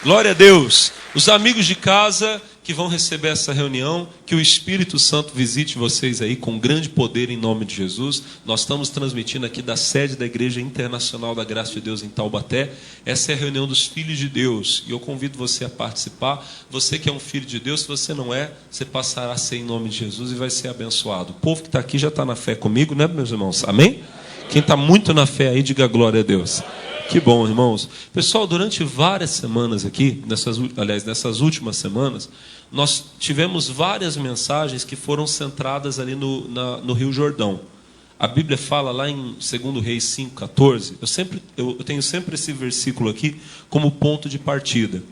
Glória a Deus. Os amigos de casa que vão receber essa reunião, que o Espírito Santo visite vocês aí com grande poder em nome de Jesus. Nós estamos transmitindo aqui da sede da Igreja Internacional da Graça de Deus em Taubaté. Essa é a reunião dos filhos de Deus e eu convido você a participar. Você que é um filho de Deus, se você não é, você passará a ser em nome de Jesus e vai ser abençoado. O povo que está aqui já está na fé comigo, né, meus irmãos? Amém? Quem está muito na fé aí, diga glória a Deus. Que bom, irmãos. Pessoal, durante várias semanas aqui, nessas últimas semanas, nós tivemos várias mensagens que foram centradas ali no Rio Jordão. A Bíblia fala lá em 2 Reis 5,14. Eu tenho sempre esse versículo aqui como ponto de partida,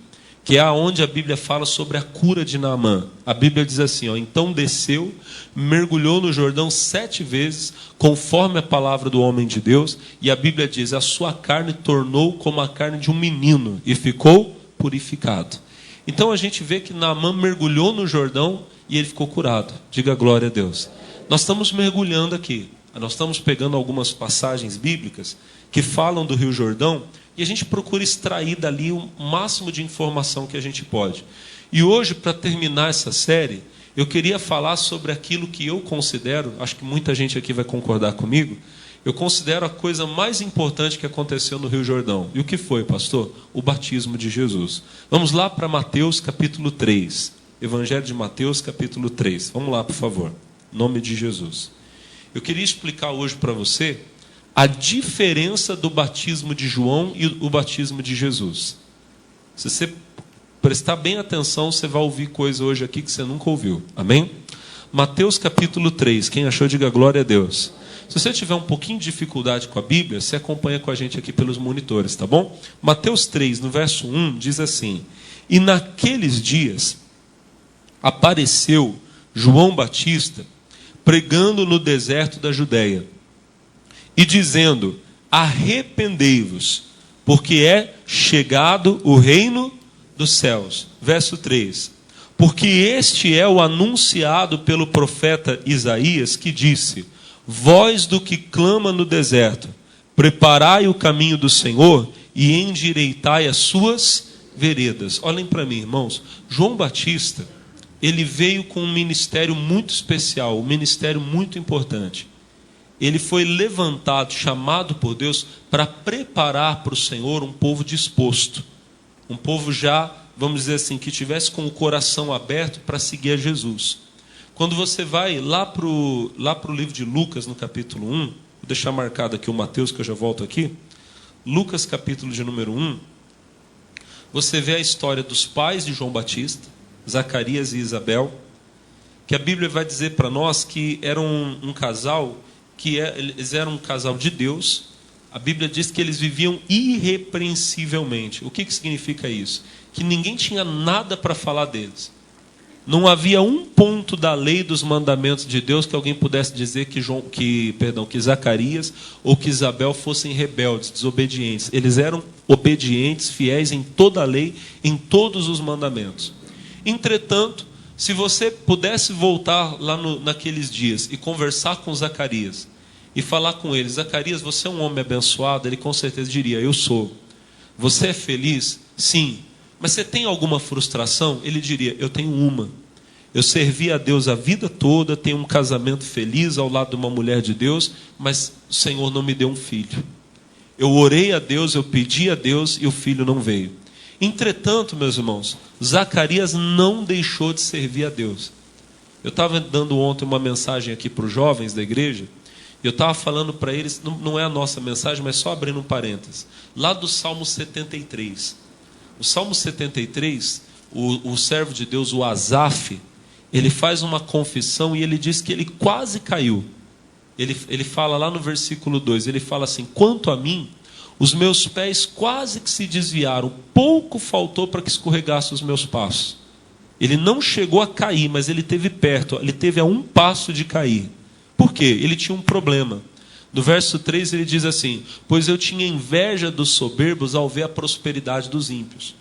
que é onde a Bíblia fala sobre a cura de Naamã. A Bíblia diz assim, então desceu, mergulhou no Jordão 7 vezes, conforme a palavra do homem de Deus, e a Bíblia diz, a sua carne tornou como a carne de um menino, e ficou purificado. Então a gente vê que Naamã mergulhou no Jordão, e ele ficou curado. Diga glória a Deus. Nós estamos mergulhando aqui, nós estamos pegando algumas passagens bíblicas, que falam do Rio Jordão, e a gente procura extrair dali o máximo de informação que a gente pode. E hoje, para terminar essa série, eu queria falar sobre aquilo que eu considero, acho que muita gente aqui vai concordar comigo, eu considero a coisa mais importante que aconteceu no Rio Jordão. E o que foi, pastor? O batismo de Jesus. Vamos lá para Mateus capítulo 3. Evangelho de Mateus capítulo 3. Vamos lá, por favor. Em nome de Jesus. Eu queria explicar hoje para você a diferença do batismo de João e o batismo de Jesus. Se você prestar bem atenção, você vai ouvir coisa hoje aqui que você nunca ouviu. Amém? Mateus capítulo 3. Quem achou, diga glória a Deus. Se você tiver um pouquinho de dificuldade com a Bíblia, você acompanha com a gente aqui pelos monitores, tá bom? Mateus 3, no verso 1, diz assim: E naqueles dias apareceu João Batista pregando no deserto da Judéia e dizendo, arrependei-vos, porque é chegado o reino dos céus. Verso 3. Porque este é o anunciado pelo profeta Isaías, que disse, voz do que clama no deserto, preparai o caminho do Senhor e endireitai as suas veredas. Olhem para mim, irmãos. João Batista, ele veio com um ministério muito especial, um ministério muito importante. Ele foi levantado, chamado por Deus, para preparar para o Senhor um povo disposto. Um povo já, vamos dizer assim, que tivesse com o coração aberto para seguir a Jesus. Quando você vai lá para o livro de Lucas, no capítulo 1, vou deixar marcado aqui o Mateus, que eu já volto aqui. Lucas, capítulo de número 1, você vê a história dos pais de João Batista, Zacarias e Isabel, que a Bíblia vai dizer para nós que era um casal, eles eram um casal de Deus. A Bíblia diz que eles viviam irrepreensivelmente. O que significa isso? Que ninguém tinha nada para falar deles. Não havia um ponto da lei dos mandamentos de Deus que alguém pudesse dizer que Zacarias ou que Isabel fossem rebeldes, desobedientes. Eles eram obedientes, fiéis em toda a lei, em todos os mandamentos. Entretanto, se você pudesse voltar lá naqueles dias e conversar com Zacarias e falar com ele, Zacarias, você é um homem abençoado? Ele com certeza diria, eu sou. Você é feliz? Sim. Mas você tem alguma frustração? Ele diria, eu tenho uma. Eu servi a Deus a vida toda, tenho um casamento feliz ao lado de uma mulher de Deus, mas o Senhor não me deu um filho. Eu orei a Deus, eu pedi a Deus e o filho não veio. Entretanto, meus irmãos, Zacarias não deixou de servir a Deus. Eu estava dando ontem uma mensagem aqui para os jovens da igreja, e eu estava falando para eles, não é a nossa mensagem, mas só abrindo um parênteses, lá do Salmo 73. O Salmo 73, o servo de Deus, o Asaf, ele faz uma confissão e ele diz que ele quase caiu. Ele fala lá no versículo 2, ele fala assim, quanto a mim, os meus pés quase que se desviaram, pouco faltou para que escorregasse os meus passos. Ele não chegou a cair, mas ele esteve perto, ele teve a um passo de cair. Por quê? Ele tinha um problema. No verso 3 ele diz assim, pois eu tinha inveja dos soberbos ao ver a prosperidade dos ímpios.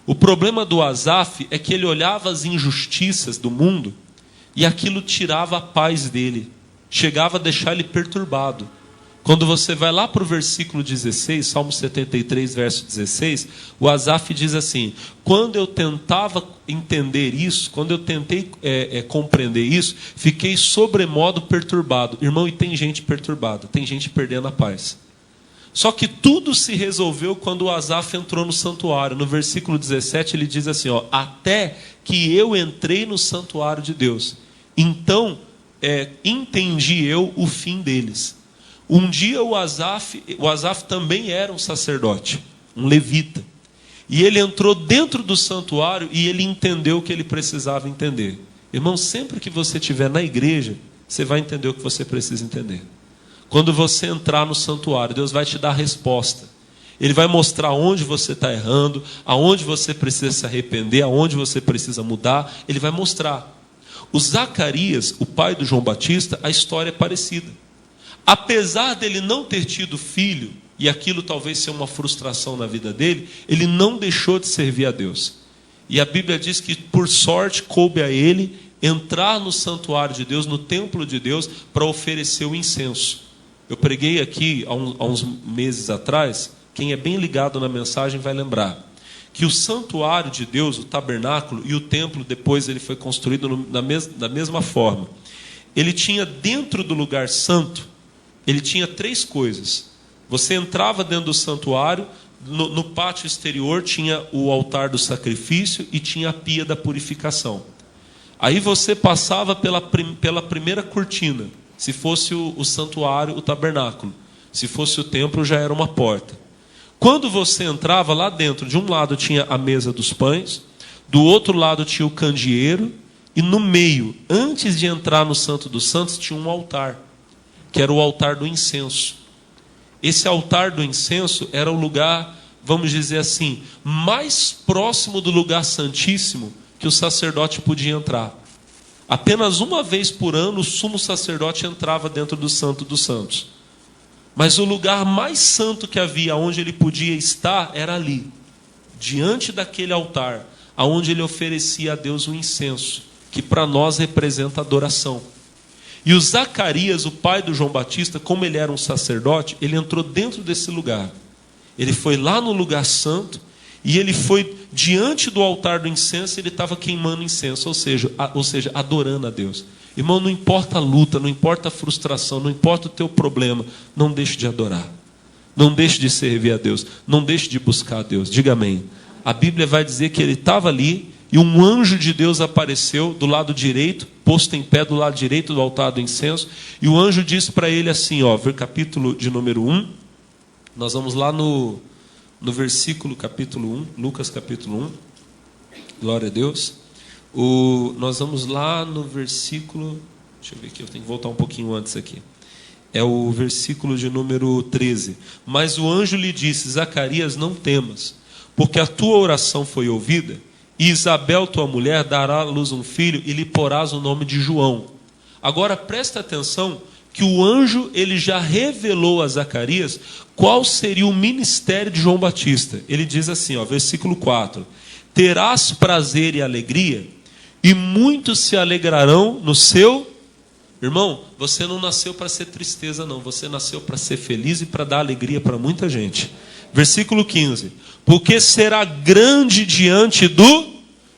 O problema do Asaf é que ele olhava as injustiças do mundo e aquilo tirava a paz dele, chegava a deixar ele perturbado. Quando você vai lá para o versículo 16, Salmo 73, verso 16, o Asaf diz assim: quando eu tentava entender isso, quando eu tentei compreender isso, fiquei sobremodo perturbado. Irmão, e tem gente perturbada, tem gente perdendo a paz. Só que tudo se resolveu quando o Asaf entrou no santuário. No versículo 17 ele diz assim, até que eu entrei no santuário de Deus, então entendi eu o fim deles. Um dia o Asaf também era um sacerdote, um levita. E ele entrou dentro do santuário e ele entendeu o que ele precisava entender. Irmão, sempre que você estiver na igreja, você vai entender o que você precisa entender. Quando você entrar no santuário, Deus vai te dar a resposta. Ele vai mostrar onde você está errando, aonde você precisa se arrepender, aonde você precisa mudar. Ele vai mostrar. O Zacarias, o pai do João Batista, a história é parecida. Apesar dele não ter tido filho, e aquilo talvez seja uma frustração na vida dele, ele não deixou de servir a Deus. E a Bíblia diz que, por sorte, coube a ele entrar no santuário de Deus, no templo de Deus, para oferecer o incenso. Eu preguei aqui há uns meses atrás, quem é bem ligado na mensagem vai lembrar, que o santuário de Deus, o tabernáculo e o templo, depois ele foi construído da mesma forma. Ele tinha dentro do lugar santo, ele tinha 3 coisas. Você entrava dentro do santuário, no pátio exterior tinha o altar do sacrifício e tinha a pia da purificação. Aí você passava pela primeira cortina, se fosse o santuário, o tabernáculo. Se fosse o templo, já era uma porta. Quando você entrava lá dentro, de um lado tinha a mesa dos pães, do outro lado tinha o candeeiro, e no meio, antes de entrar no Santo dos Santos, tinha um altar, que era o altar do incenso. Esse altar do incenso era o lugar, vamos dizer assim, mais próximo do lugar santíssimo que o sacerdote podia entrar. Apenas uma vez por ano o sumo sacerdote entrava dentro do Santo dos Santos. Mas o lugar mais santo que havia, onde ele podia estar, era ali, diante daquele altar, aonde ele oferecia a Deus o incenso, que para nós representa adoração. E o Zacarias, o pai do João Batista, como ele era um sacerdote, ele entrou dentro desse lugar. Ele foi lá no lugar santo, e ele foi diante do altar do incenso, ele estava queimando incenso, ou seja, adorando a Deus. Irmão, não importa a luta, não importa a frustração, não importa o teu problema, não deixe de adorar. Não deixe de servir a Deus, não deixe de buscar a Deus. Diga amém. A Bíblia vai dizer que ele estava ali, e um anjo de Deus apareceu do lado direito, posto em pé do lado direito do altar do incenso, e o anjo disse para ele assim, capítulo de número 1, nós vamos lá no versículo capítulo 1, Lucas capítulo 1, glória a Deus. Nós vamos lá no versículo, deixa eu ver aqui, eu tenho que voltar um pouquinho antes aqui. É o versículo de número 13. Mas o anjo lhe disse, Zacarias, não temas, porque a tua oração foi ouvida, e Isabel, tua mulher, dará à luz um filho, e lhe porás o nome de João. Agora presta atenção, que o anjo ele já revelou a Zacarias qual seria o ministério de João Batista. Ele diz assim, versículo 4, terás prazer e alegria, e muitos se alegrarão no seu... Irmão, você não nasceu para ser tristeza não, você nasceu para ser feliz e para dar alegria para muita gente. Versículo 15, porque será grande diante do...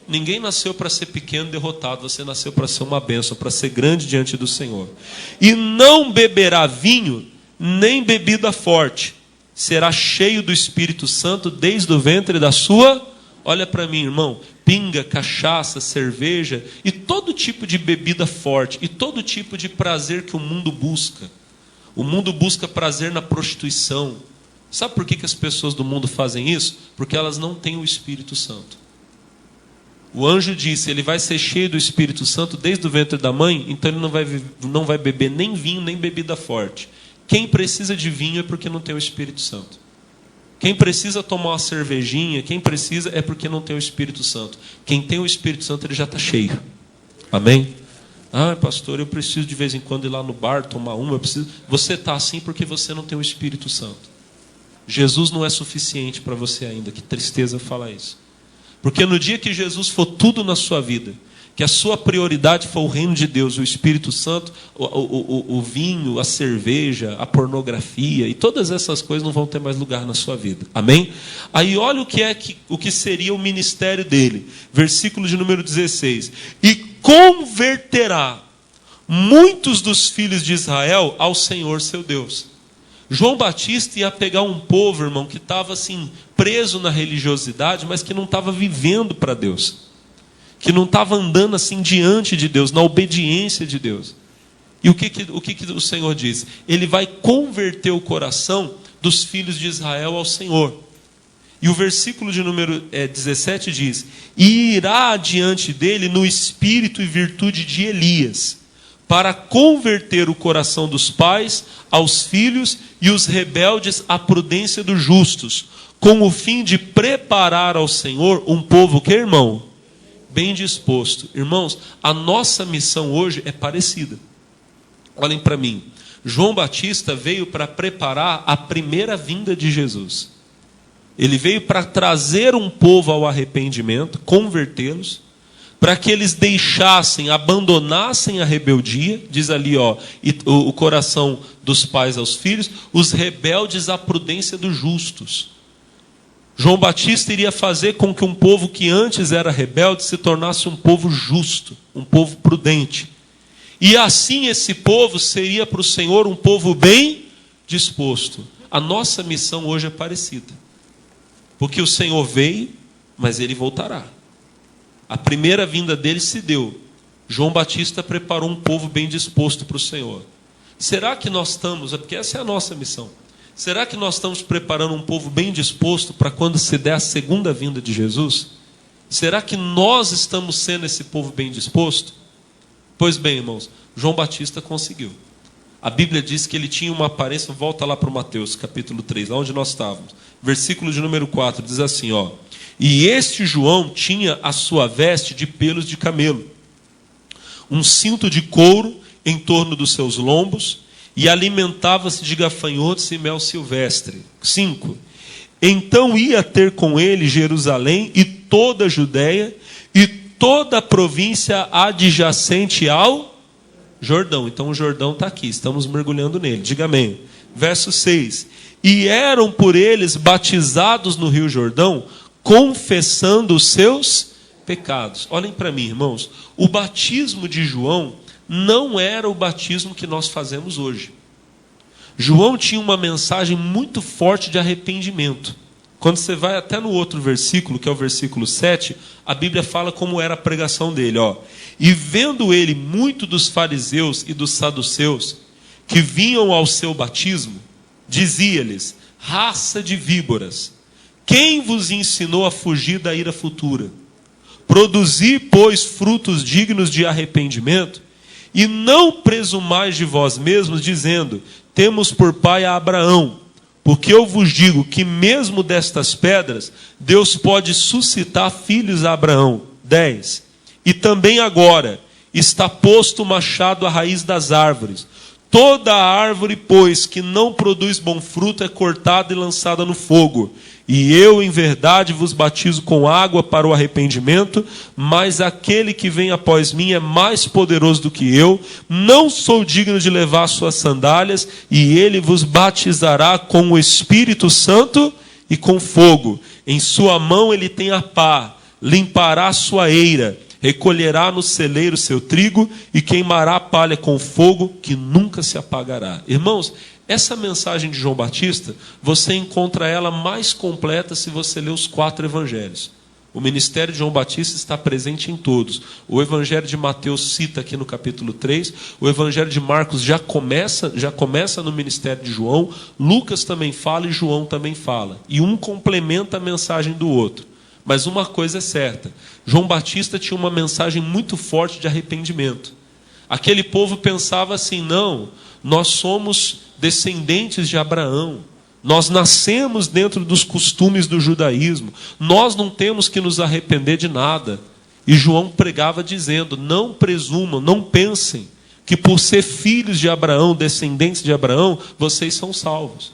Ninguém nasceu para ser pequeno, derrotado. Você nasceu para ser uma bênção, para ser grande diante do Senhor. E não beberá vinho, nem bebida forte. Será cheio do Espírito Santo desde o ventre da sua... Olha para mim, irmão. Pinga, cachaça, cerveja e todo tipo de bebida forte. E todo tipo de prazer que o mundo busca. O mundo busca prazer na prostituição. Sabe por que as pessoas do mundo fazem isso? Porque elas não têm o Espírito Santo. O anjo disse, ele vai ser cheio do Espírito Santo desde o ventre da mãe, então ele não vai beber nem vinho, nem bebida forte. Quem precisa de vinho é porque não tem o Espírito Santo. Quem precisa tomar uma cervejinha, quem precisa é porque não tem o Espírito Santo. Quem tem o Espírito Santo, ele já está cheio. Amém? Pastor, eu preciso de vez em quando ir lá no bar, tomar uma, eu preciso... Você está assim porque você não tem o Espírito Santo. Jesus não é suficiente para você ainda, que tristeza falar isso. Porque no dia que Jesus for tudo na sua vida, que a sua prioridade for o reino de Deus, o Espírito Santo, o vinho, a cerveja, a pornografia, e todas essas coisas não vão ter mais lugar na sua vida. Amém? Aí olha o que seria o ministério dele. Versículo de número 16. E converterá muitos dos filhos de Israel ao Senhor seu Deus. João Batista ia pegar um povo, irmão, que estava assim, preso na religiosidade, mas que não estava vivendo para Deus, que não estava andando assim diante de Deus, na obediência de Deus. E o que o Senhor diz? Ele vai converter o coração dos filhos de Israel ao Senhor. E o versículo de número 17 diz: e irá adiante dele no espírito e virtude de Elias, para converter o coração dos pais aos filhos e os rebeldes à prudência dos justos, com o fim de preparar ao Senhor um povo que, irmão, bem disposto. Irmãos, a nossa missão hoje é parecida. Olhem para mim. João Batista veio para preparar a primeira vinda de Jesus. Ele veio para trazer um povo ao arrependimento, convertê-los, para que eles deixassem, abandonassem a rebeldia, diz ali, o coração dos pais aos filhos, os rebeldes à prudência dos justos. João Batista iria fazer com que um povo que antes era rebelde se tornasse um povo justo, um povo prudente. E assim esse povo seria para o Senhor um povo bem disposto. A nossa missão hoje é parecida. Porque o Senhor veio, mas ele voltará. A primeira vinda dele se deu. João Batista preparou um povo bem disposto para o Senhor. Será que nós estamos, porque essa é a nossa missão, será que nós estamos preparando um povo bem disposto para quando se der a segunda vinda de Jesus? Será que nós estamos sendo esse povo bem disposto? Pois bem, irmãos, João Batista conseguiu. A Bíblia diz que ele tinha uma aparência, volta lá para o Mateus, capítulo 3, lá onde nós estávamos. Versículo de número 4, diz assim, e este João tinha a sua veste de pelos de camelo, um cinto de couro em torno dos seus lombos, e alimentava-se de gafanhotos e mel silvestre. 5. Então ia ter com ele Jerusalém e toda a Judéia e toda a província adjacente ao Jordão. Então o Jordão está aqui, estamos mergulhando nele. Diga amém. Verso 6. E eram por eles batizados no rio Jordão, confessando os seus pecados. Olhem para mim, irmãos. O batismo de João não era o batismo que nós fazemos hoje. João tinha uma mensagem muito forte de arrependimento. Quando você vai até no outro versículo, que é o versículo 7, a Bíblia fala como era a pregação dele. E vendo ele muito dos fariseus e dos saduceus, que vinham ao seu batismo, dizia-lhes, raça de víboras, quem vos ensinou a fugir da ira futura? Produzi, pois, frutos dignos de arrependimento, e não presumais de vós mesmos, dizendo, temos por pai a Abraão, porque eu vos digo que mesmo destas pedras, Deus pode suscitar filhos a Abraão. 10. E também agora está posto o machado à raiz das árvores. Toda árvore, pois, que não produz bom fruto é cortada e lançada no fogo. E eu, em verdade, vos batizo com água para o arrependimento, mas aquele que vem após mim é mais poderoso do que eu. Não sou digno de levar suas sandálias, e ele vos batizará com o Espírito Santo e com fogo. Em sua mão ele tem a pá, limpará a sua eira, recolherá no celeiro seu trigo e queimará a palha com fogo que nunca se apagará. Irmãos, essa mensagem de João Batista, você encontra ela mais completa se você ler os 4 evangelhos. O ministério de João Batista está presente em todos. O evangelho de Mateus cita aqui no capítulo 3, o evangelho de Marcos já começa no ministério de João, Lucas também fala e João também fala. E um complementa a mensagem do outro. Mas uma coisa é certa, João Batista tinha uma mensagem muito forte de arrependimento. Aquele povo pensava assim, não, nós somos descendentes de Abraão, nós nascemos dentro dos costumes do judaísmo, nós não temos que nos arrepender de nada. E João pregava dizendo, não presumam, não pensem que por ser filhos de Abraão, descendentes de Abraão, vocês são salvos.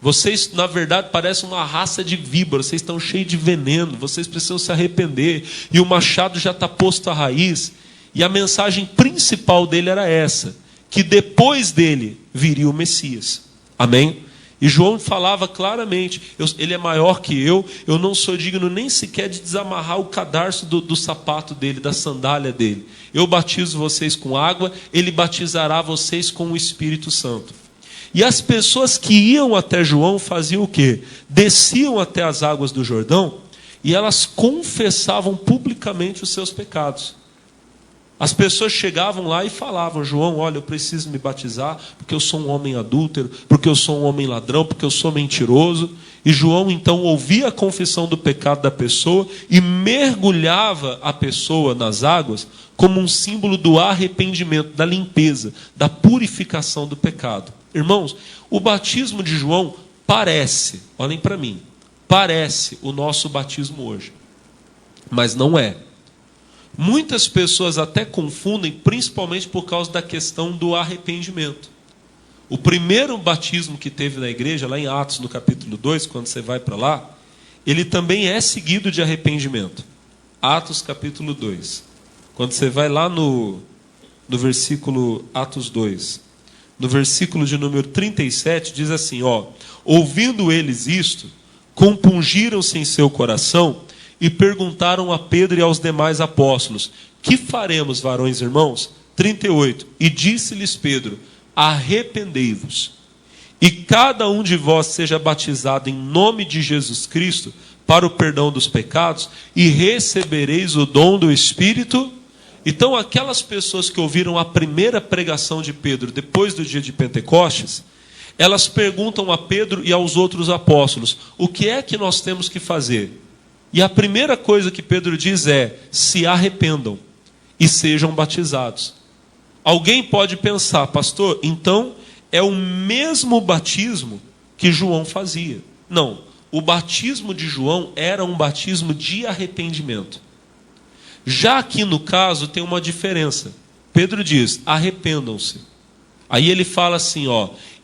Vocês, na verdade, parecem uma raça de víboras. Vocês estão cheios de veneno. Vocês precisam se arrepender. E o machado já está posto à raiz. E a mensagem principal dele era essa: que depois dele viria o Messias. Amém? E João falava claramente: ele é maior que eu não sou digno nem sequer de desamarrar o cadarço do sapato dele, da sandália dele. Eu batizo vocês com água, ele batizará vocês com o Espírito Santo. E as pessoas que iam até João faziam o quê? Desciam até as águas do Jordão e elas confessavam publicamente os seus pecados. As pessoas chegavam lá e falavam: João, olha, eu preciso me batizar porque eu sou um homem adúltero, porque eu sou um homem ladrão, porque eu sou mentiroso. E João então ouvia a confissão do pecado da pessoa e mergulhava a pessoa nas águas como um símbolo do arrependimento, da limpeza, da purificação do pecado. Irmãos, o batismo de João parece, olhem para mim, parece o nosso batismo hoje, mas não é. Muitas pessoas até confundem, principalmente por causa da questão do arrependimento. O primeiro batismo que teve na igreja, lá em Atos, no capítulo 2, quando você vai para lá, ele também é seguido de arrependimento. Atos, capítulo 2. Quando você vai lá no versículo, Atos 2, no versículo de número 37, diz assim, ouvindo eles isto, compungiram-se em seu coração e perguntaram a Pedro e aos demais apóstolos: que faremos, varões irmãos? 38. E disse-lhes Pedro: arrependei-vos, e cada um de vós seja batizado em nome de Jesus Cristo para o perdão dos pecados, e recebereis o dom do Espírito. Então aquelas pessoas que ouviram a primeira pregação de Pedro depois do dia de Pentecostes, elas perguntam a Pedro e aos outros apóstolos: o que é que nós temos que fazer? E a primeira coisa que Pedro diz é: se arrependam e sejam batizados. Alguém pode pensar: pastor, então é o mesmo batismo que João fazia. Não, o batismo de João era um batismo de arrependimento. Já aqui no caso tem uma diferença. Pedro diz: arrependam-se. Aí ele fala assim,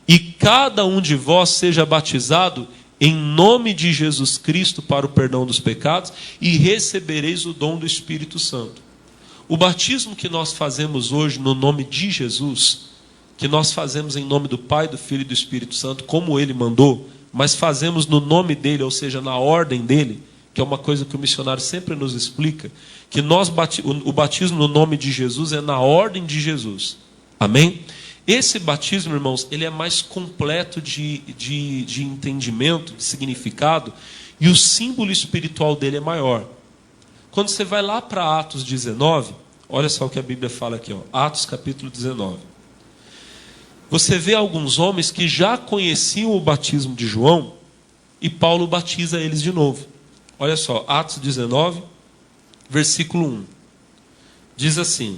e cada um de vós seja batizado em nome de Jesus Cristo para o perdão dos pecados, e recebereis o dom do Espírito Santo. O batismo que nós fazemos hoje no nome de Jesus, que nós fazemos em nome do Pai, do Filho e do Espírito Santo, como Ele mandou, mas fazemos no nome dEle, ou seja, na ordem dEle, que é uma coisa que o missionário sempre nos explica, que o batismo no nome de Jesus é na ordem de Jesus. Amém? Esse batismo, irmãos, ele é mais completo de entendimento, de significado, e o símbolo espiritual dele é maior. Quando você vai lá para Atos 19, olha só o que a Bíblia fala aqui, Atos capítulo 19. Você vê alguns homens que já conheciam o batismo de João, e Paulo batiza eles de novo. Olha só, Atos 19, versículo 1. Diz assim: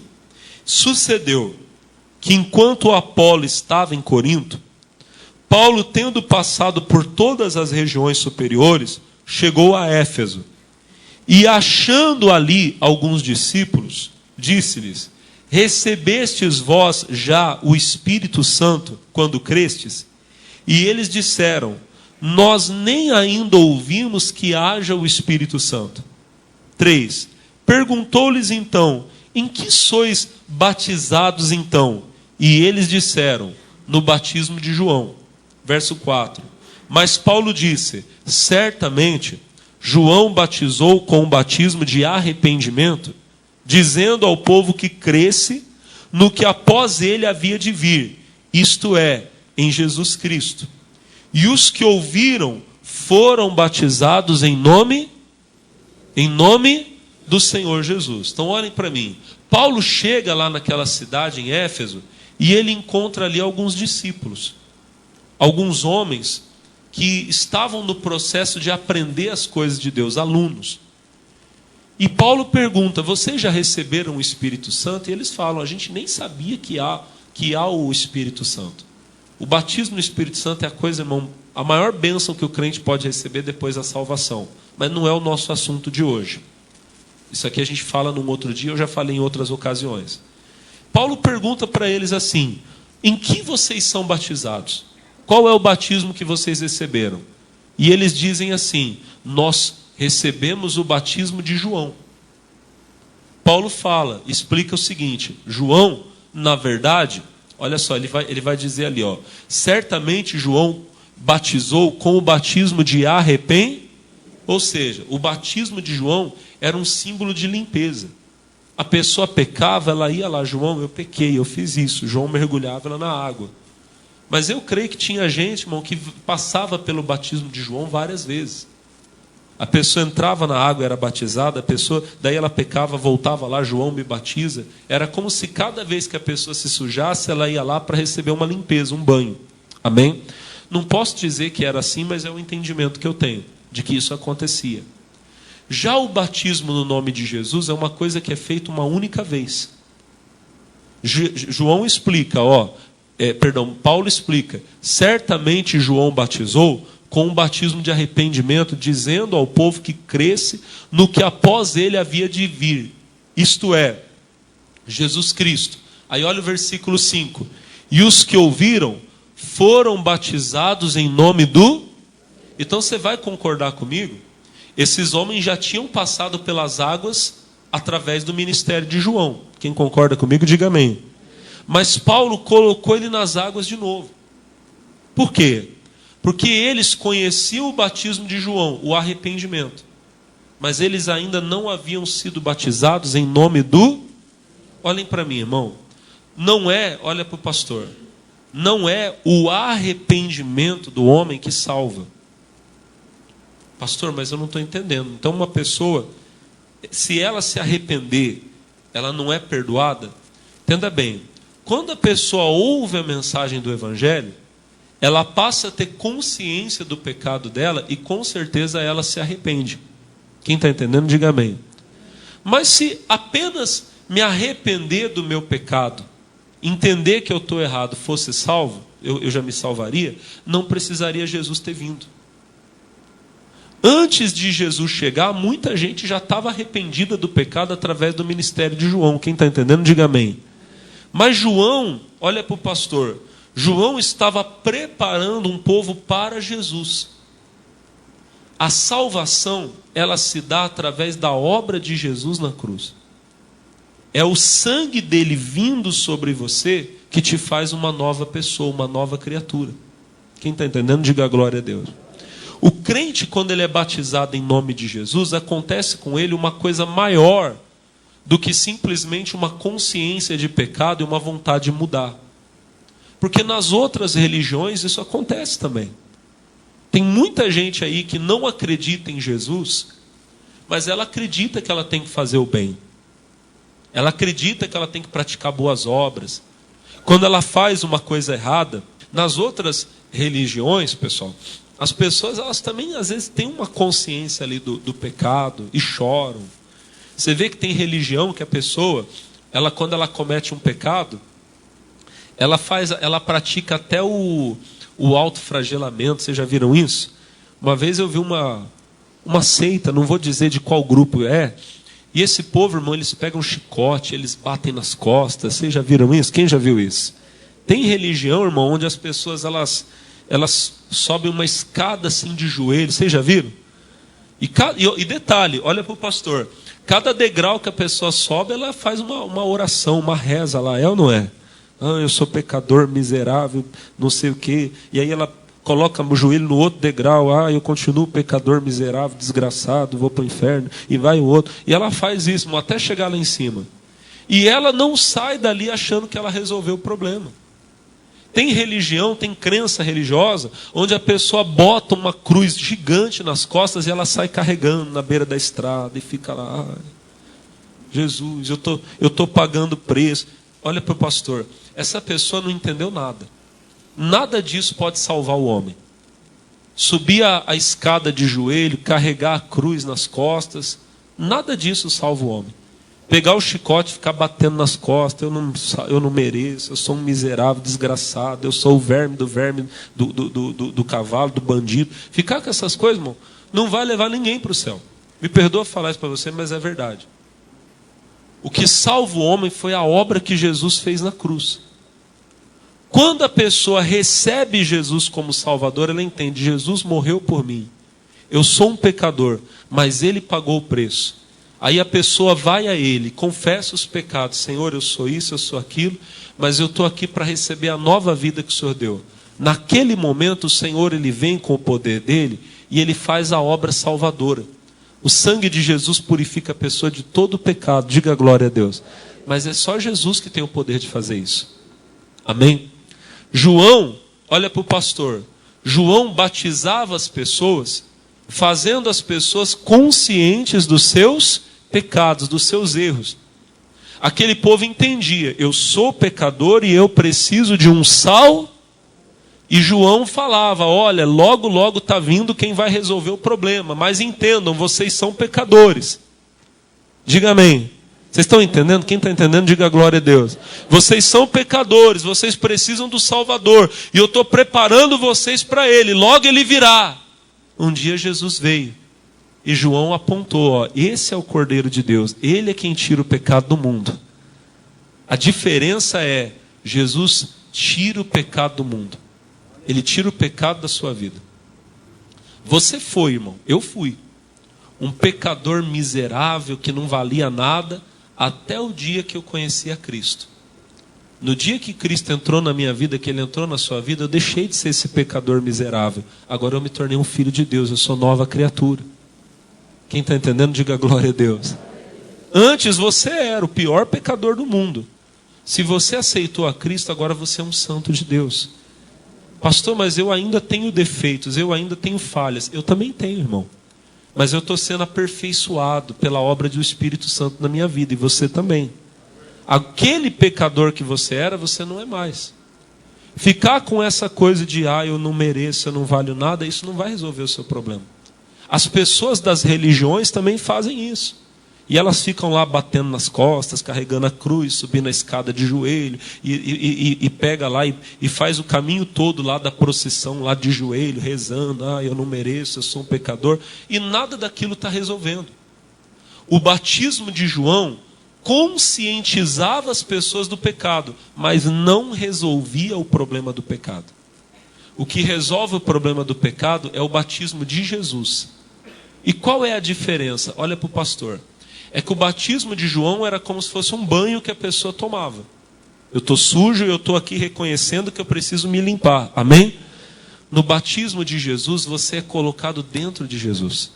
sucedeu que enquanto Apolo estava em Corinto, Paulo, tendo passado por todas as regiões superiores, chegou a Éfeso. E achando ali alguns discípulos, disse-lhes: recebestes vós já o Espírito Santo quando crestes? E eles disseram: nós nem ainda ouvimos que haja o Espírito Santo. 3. Perguntou-lhes então: em que sois batizados então? E eles disseram: no batismo de João. Verso 4. Mas Paulo disse: certamente João batizou com o batismo de arrependimento, dizendo ao povo que cresce no que após ele havia de vir, isto é, em Jesus Cristo. E os que ouviram foram batizados em nome do Senhor Jesus. Então olhem para mim. Paulo chega lá naquela cidade em Éfeso e ele encontra ali alguns discípulos, alguns homens que estavam no processo de aprender as coisas de Deus, alunos. E Paulo pergunta: vocês já receberam o Espírito Santo? E eles falam: a gente nem sabia que há o Espírito Santo. O batismo no Espírito Santo é a coisa, irmão, a maior bênção que o crente pode receber depois da salvação. Mas não é o nosso assunto de hoje. Isso aqui a gente fala num outro dia, eu já falei em outras ocasiões. Paulo pergunta para eles assim: em que vocês são batizados? qual é o batismo que vocês receberam? E eles dizem assim: nós recebemos o batismo de João. Paulo fala, explica o seguinte: João, na verdade, olha só, ele vai dizer ali, ó, certamente João batizou com o batismo de arrependimento. Ou seja, o batismo de João era um símbolo de limpeza. A pessoa pecava, ela ia lá: João, eu pequei, eu fiz isso. João mergulhava ela na água. Mas eu creio que tinha gente, irmão, que passava pelo batismo de João várias vezes. A pessoa entrava na água, era batizada, a pessoa, daí ela pecava, voltava lá: João me batiza. Era como se cada vez que a pessoa se sujasse, ela ia lá para receber uma limpeza, um banho. Amém? Não posso dizer que era assim, mas é o entendimento que eu tenho de que isso acontecia. Já o batismo no nome de Jesus é uma coisa que é feita uma única vez. João explica, Paulo explica: certamente João batizou com um batismo de arrependimento, dizendo ao povo que cresce no que após ele havia de vir, isto é, Jesus Cristo. Aí olha o versículo 5: e os que ouviram foram batizados em nome do... Então você vai concordar comigo? Esses homens já tinham passado pelas águas através do ministério de João. Quem concorda comigo, diga amém. Mas Paulo colocou ele nas águas de novo. Por quê? Porque eles conheciam o batismo de João, o arrependimento. Mas eles ainda não haviam sido batizados em nome do... Olhem para mim, irmão. Não é, olha para o pastor, não é o arrependimento do homem que salva. Pastor, mas eu não estou entendendo. Então uma pessoa, se ela se arrepender, ela não é perdoada? Entenda bem, quando a pessoa ouve a mensagem do Evangelho, ela passa a ter consciência do pecado dela e com certeza ela se arrepende. Quem está entendendo, diga amém. Mas se apenas me arrepender do meu pecado, entender que eu estou errado, fosse salvo, eu já me salvaria, não precisaria Jesus ter vindo. Antes de Jesus chegar, muita gente já estava arrependida do pecado através do ministério de João. Quem está entendendo, diga amém. Mas João, olha para o pastor, João estava preparando um povo para Jesus. A salvação, ela se dá através da obra de Jesus na cruz. É o sangue dele vindo sobre você que te faz uma nova pessoa, uma nova criatura. Quem está entendendo, diga glória a Deus. O crente, quando ele é batizado em nome de Jesus, acontece com ele uma coisa maior do que simplesmente uma consciência de pecado e uma vontade de mudar. Porque nas outras religiões isso acontece também. Tem muita gente aí que não acredita em Jesus, mas ela acredita que ela tem que fazer o bem. Ela acredita que ela tem que praticar boas obras. Quando ela faz uma coisa errada, nas outras religiões, pessoal, as pessoas, elas também às vezes têm uma consciência ali do pecado e choram. Você vê que tem religião que a pessoa, quando ela comete um pecado, ela pratica até o autoflagelamento. Vocês já viram isso? Uma vez eu vi uma seita, não vou dizer de qual grupo é, e esse povo, irmão, eles pegam um chicote, eles batem nas costas. Vocês já viram isso? Quem já viu isso? Tem religião, irmão, onde as pessoas elas sobem uma escada assim de joelhos. Vocês já viram? E detalhe, olha para o pastor, cada degrau que a pessoa sobe, ela faz uma oração, uma reza lá, é ou não é? Eu sou pecador, miserável, não sei o quê. E aí ela coloca o joelho no outro degrau. Eu continuo pecador, miserável, desgraçado, vou para o inferno. E vai o outro. E ela faz isso, até chegar lá em cima. E ela não sai dali achando que ela resolveu o problema. Tem religião, tem crença religiosa, onde a pessoa bota uma cruz gigante nas costas e ela sai carregando na beira da estrada e fica lá. Jesus, eu estou pagando preço. Olha para o pastor, essa pessoa não entendeu nada. Nada disso pode salvar o homem. Subir a escada de joelho, carregar a cruz nas costas, nada disso salva o homem. Pegar o chicote e ficar batendo nas costas, eu não mereço, eu sou um miserável, desgraçado, eu sou o verme do cavalo, do bandido. Ficar com essas coisas, irmão, não vai levar ninguém para o céu. Me perdoa falar isso para você, mas é verdade. O que salva o homem foi a obra que Jesus fez na cruz. Quando a pessoa recebe Jesus como Salvador, ela entende: Jesus morreu por mim. Eu sou um pecador, mas Ele pagou o preço. Aí a pessoa vai a Ele, confessa os pecados: Senhor, eu sou isso, eu sou aquilo, mas eu estou aqui para receber a nova vida que o Senhor deu. Naquele momento o Senhor, Ele vem com o poder dEle e Ele faz a obra salvadora. O sangue de Jesus purifica a pessoa de todo o pecado. Diga glória a Deus. Mas é só Jesus que tem o poder de fazer isso. Amém? João, olha para o pastor. João batizava as pessoas, fazendo as pessoas conscientes dos seus pecados, dos seus erros. Aquele povo entendia: eu sou pecador e eu preciso de um sal. E João falava: olha, logo, logo está vindo quem vai resolver o problema. Mas entendam, vocês são pecadores. Diga amém. Vocês estão entendendo? Quem está entendendo, diga glória a Deus. Vocês são pecadores, vocês precisam do Salvador. E eu estou preparando vocês para Ele. Logo Ele virá. Um dia Jesus veio. E João apontou: ó, esse é o Cordeiro de Deus. Ele é quem tira o pecado do mundo. A diferença é: Jesus tira o pecado do mundo. Ele tira o pecado da sua vida. Você foi, irmão. Eu fui. Um pecador miserável que não valia nada, até o dia que eu conheci a Cristo. No dia que Cristo entrou na minha vida, que Ele entrou na sua vida, eu deixei de ser esse pecador miserável. Agora eu me tornei um filho de Deus, eu sou nova criatura. Quem está entendendo, diga glória a Deus. Antes você era o pior pecador do mundo. Se você aceitou a Cristo, agora você é um santo de Deus. Pastor, mas eu ainda tenho defeitos, eu ainda tenho falhas. Eu também tenho, irmão. Mas eu estou sendo aperfeiçoado pela obra do Espírito Santo na minha vida, e você também. Aquele pecador que você era, você não é mais. Ficar com essa coisa de: eu não mereço, eu não valho nada, isso não vai resolver o seu problema. As pessoas das religiões também fazem isso. E elas ficam lá batendo nas costas, carregando a cruz, subindo a escada de joelho, e pega lá e faz o caminho todo lá da procissão, lá de joelho, rezando: eu não mereço, eu sou um pecador. E nada daquilo está resolvendo. O batismo de João conscientizava as pessoas do pecado, mas não resolvia o problema do pecado. O que resolve o problema do pecado é o batismo de Jesus. E qual é a diferença? Olha para o pastor. É que o batismo de João era como se fosse um banho que a pessoa tomava. Eu estou sujo e eu estou aqui reconhecendo que eu preciso me limpar. Amém? No batismo de Jesus, você é colocado dentro de Jesus.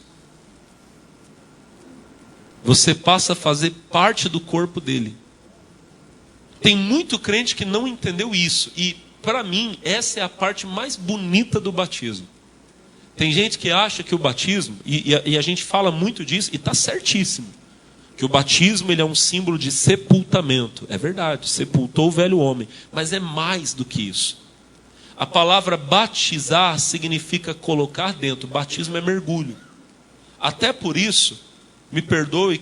Você passa a fazer parte do corpo dele. Tem muito crente que não entendeu isso. E, para mim, essa é a parte mais bonita do batismo. Tem gente que acha que o batismo, e a gente fala muito disso, e está certíssimo, que o batismo ele é um símbolo de sepultamento. É verdade, sepultou o velho homem. Mas é mais do que isso. A palavra batizar significa colocar dentro. Batismo é mergulho. Até por isso, me perdoe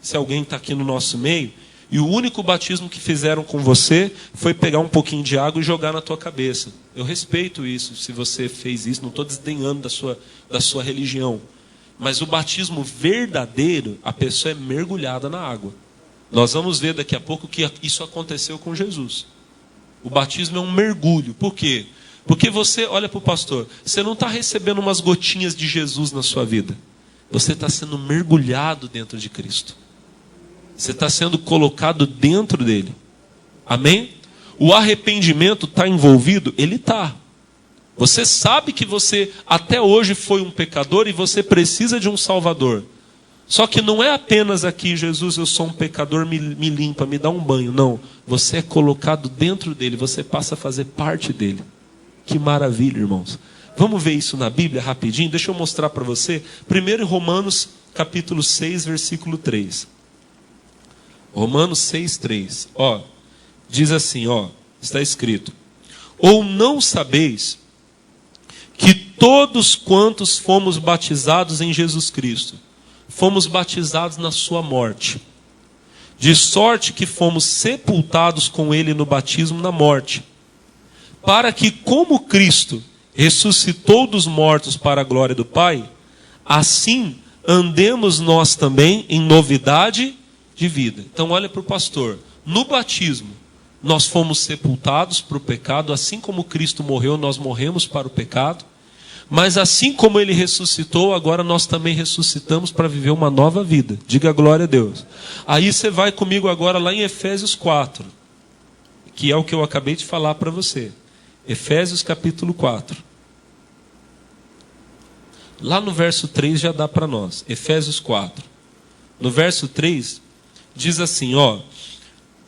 se alguém está aqui no nosso meio, e o único batismo que fizeram com você foi pegar um pouquinho de água e jogar na tua cabeça. Eu respeito isso, se você fez isso, não estou desdenhando da sua religião. Mas o batismo verdadeiro, a pessoa é mergulhada na água. Nós vamos ver daqui a pouco que isso aconteceu com Jesus. O batismo é um mergulho. Por quê? Porque você, olha para o pastor, você não está recebendo umas gotinhas de Jesus na sua vida. Você está sendo mergulhado dentro de Cristo. Você está sendo colocado dentro dele. Amém? O arrependimento está envolvido? Ele está. Você sabe que você até hoje foi um pecador e você precisa de um Salvador. Só que não é apenas aqui: Jesus, eu sou um pecador, me limpa, me dá um banho. Não, você é colocado dentro dele, você passa a fazer parte dele. Que maravilha, irmãos. Vamos ver isso na Bíblia rapidinho? Deixa eu mostrar para você. Primeiro em Romanos capítulo 6, versículo 3. Romanos 6, 3. Diz assim, está escrito: ou não sabeis que todos quantos fomos batizados em Jesus Cristo, fomos batizados na sua morte, de sorte que fomos sepultados com ele no batismo na morte, para que, como Cristo ressuscitou dos mortos para a glória do Pai, assim andemos nós também em novidade de vida. Então olha para o pastor. No batismo, nós fomos sepultados para o pecado, assim como Cristo morreu, nós morremos para o pecado. Mas assim como Ele ressuscitou, agora nós também ressuscitamos para viver uma nova vida. Diga glória a Deus. Aí você vai comigo agora lá em Efésios 4, que é o que eu acabei de falar para você. Efésios capítulo 4. Lá no verso 3 já dá para nós. Efésios 4. No verso 3 diz assim, ó: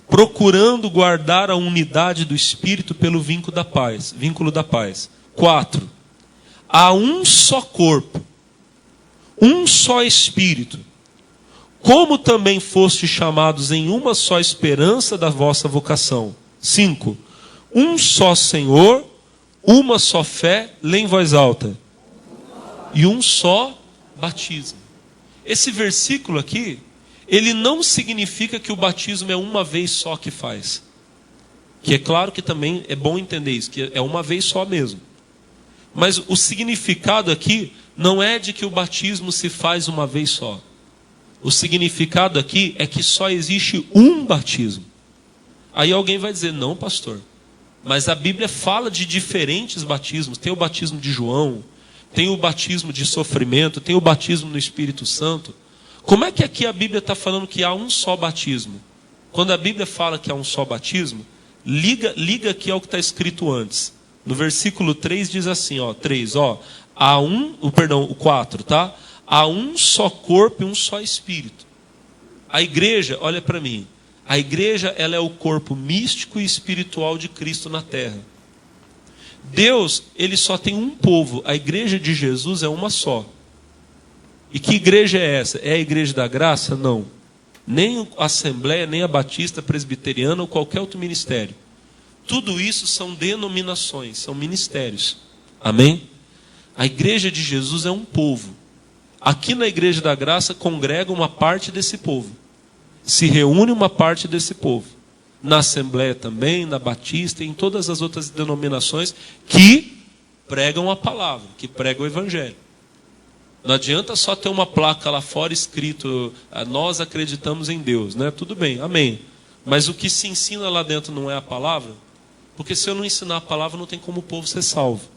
procurando guardar a unidade do Espírito pelo vínculo da paz. 4. Há um só corpo, um só Espírito, como também fostes chamados em uma só esperança da vossa vocação. 5. Um só Senhor, uma só fé, lê em voz alta, e um só batismo. Esse versículo aqui, ele não significa que o batismo é uma vez só que faz. Que é claro que também é bom entender isso, que é uma vez só mesmo. Mas o significado aqui não é de que o batismo se faz uma vez só. O significado aqui é que só existe um batismo. Aí alguém vai dizer, não, pastor, mas a Bíblia fala de diferentes batismos. Tem o batismo de João, tem o batismo de sofrimento, tem o batismo no Espírito Santo. Como é que aqui a Bíblia está falando que há um só batismo? Quando a Bíblia fala que há um só batismo, liga aqui ao que está escrito antes. No versículo 3 diz assim, ó, 3, ó, o 4, tá? Há um só corpo e um só Espírito. A igreja, olha para mim, a igreja, ela é o corpo místico e espiritual de Cristo na terra. Deus, ele só tem um povo, a igreja de Jesus é uma só. E que igreja é essa? É a igreja da graça? Não. Nem a Assembleia, nem a Batista, Presbiteriana ou qualquer outro ministério. Tudo isso são denominações, são ministérios. Amém? A igreja de Jesus é um povo. Aqui na igreja da graça congrega uma parte desse povo. Se reúne uma parte desse povo. Na Assembleia também, na Batista e em todas as outras denominações que pregam a palavra, que pregam o Evangelho. Não adianta só ter uma placa lá fora escrito, nós acreditamos em Deus, né? Tudo bem, amém. Mas o que se ensina lá dentro não é a palavra? Porque se eu não ensinar a palavra, não tem como o povo ser salvo.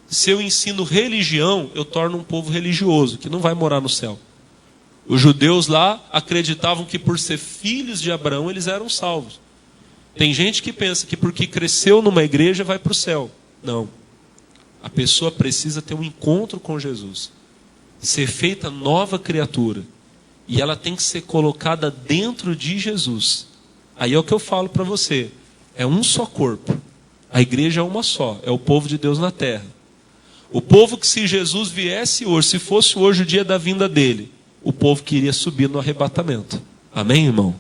Se eu ensino religião, eu torno um povo religioso, que não vai morar no céu. Os judeus lá acreditavam que por ser filhos de Abraão, eles eram salvos. Tem gente que pensa que porque cresceu numa igreja, vai para o céu. Não. A pessoa precisa ter um encontro com Jesus. Ser feita nova criatura. E ela tem que ser colocada dentro de Jesus. Aí é o que eu falo para você. É um só corpo. A igreja é uma só. É o povo de Deus na terra. O povo que se Jesus viesse hoje, se fosse hoje o dia da vinda dele, o povo que iria subir no arrebatamento. Amém, irmão?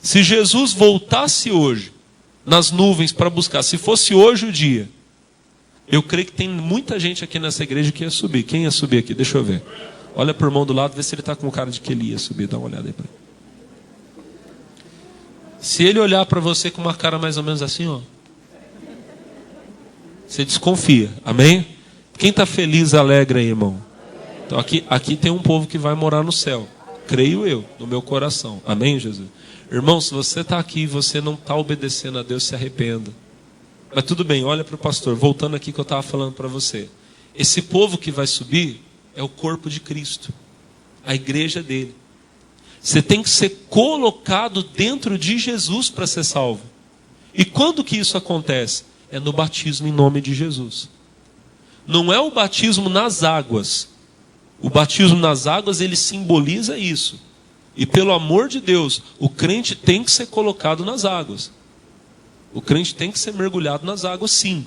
Se Jesus voltasse hoje nas nuvens para buscar, se fosse hoje o dia, eu creio que tem muita gente aqui nessa igreja que ia subir. Quem ia subir aqui? Deixa eu ver. Olha para o irmão do lado, vê se ele está com cara de que ele ia subir. Dá uma olhada aí para ele. Se ele olhar para você com uma cara mais ou menos assim, ó, você desconfia. Amém? Quem está feliz, alegre aí, irmão? Então aqui tem um povo que vai morar no céu. Creio eu, no meu coração. Amém, Jesus? Irmão, se você está aqui e você não está obedecendo a Deus, se arrependa. Mas tudo bem, olha para o pastor. Voltando aqui que eu estava falando para você. Esse povo que vai subir é o corpo de Cristo. A igreja dele. Você tem que ser colocado dentro de Jesus para ser salvo. E quando que isso acontece? É no batismo em nome de Jesus. Não é o batismo nas águas. O batismo nas águas, ele simboliza isso. E pelo amor de Deus, o crente tem que ser colocado nas águas. O crente tem que ser mergulhado nas águas, sim.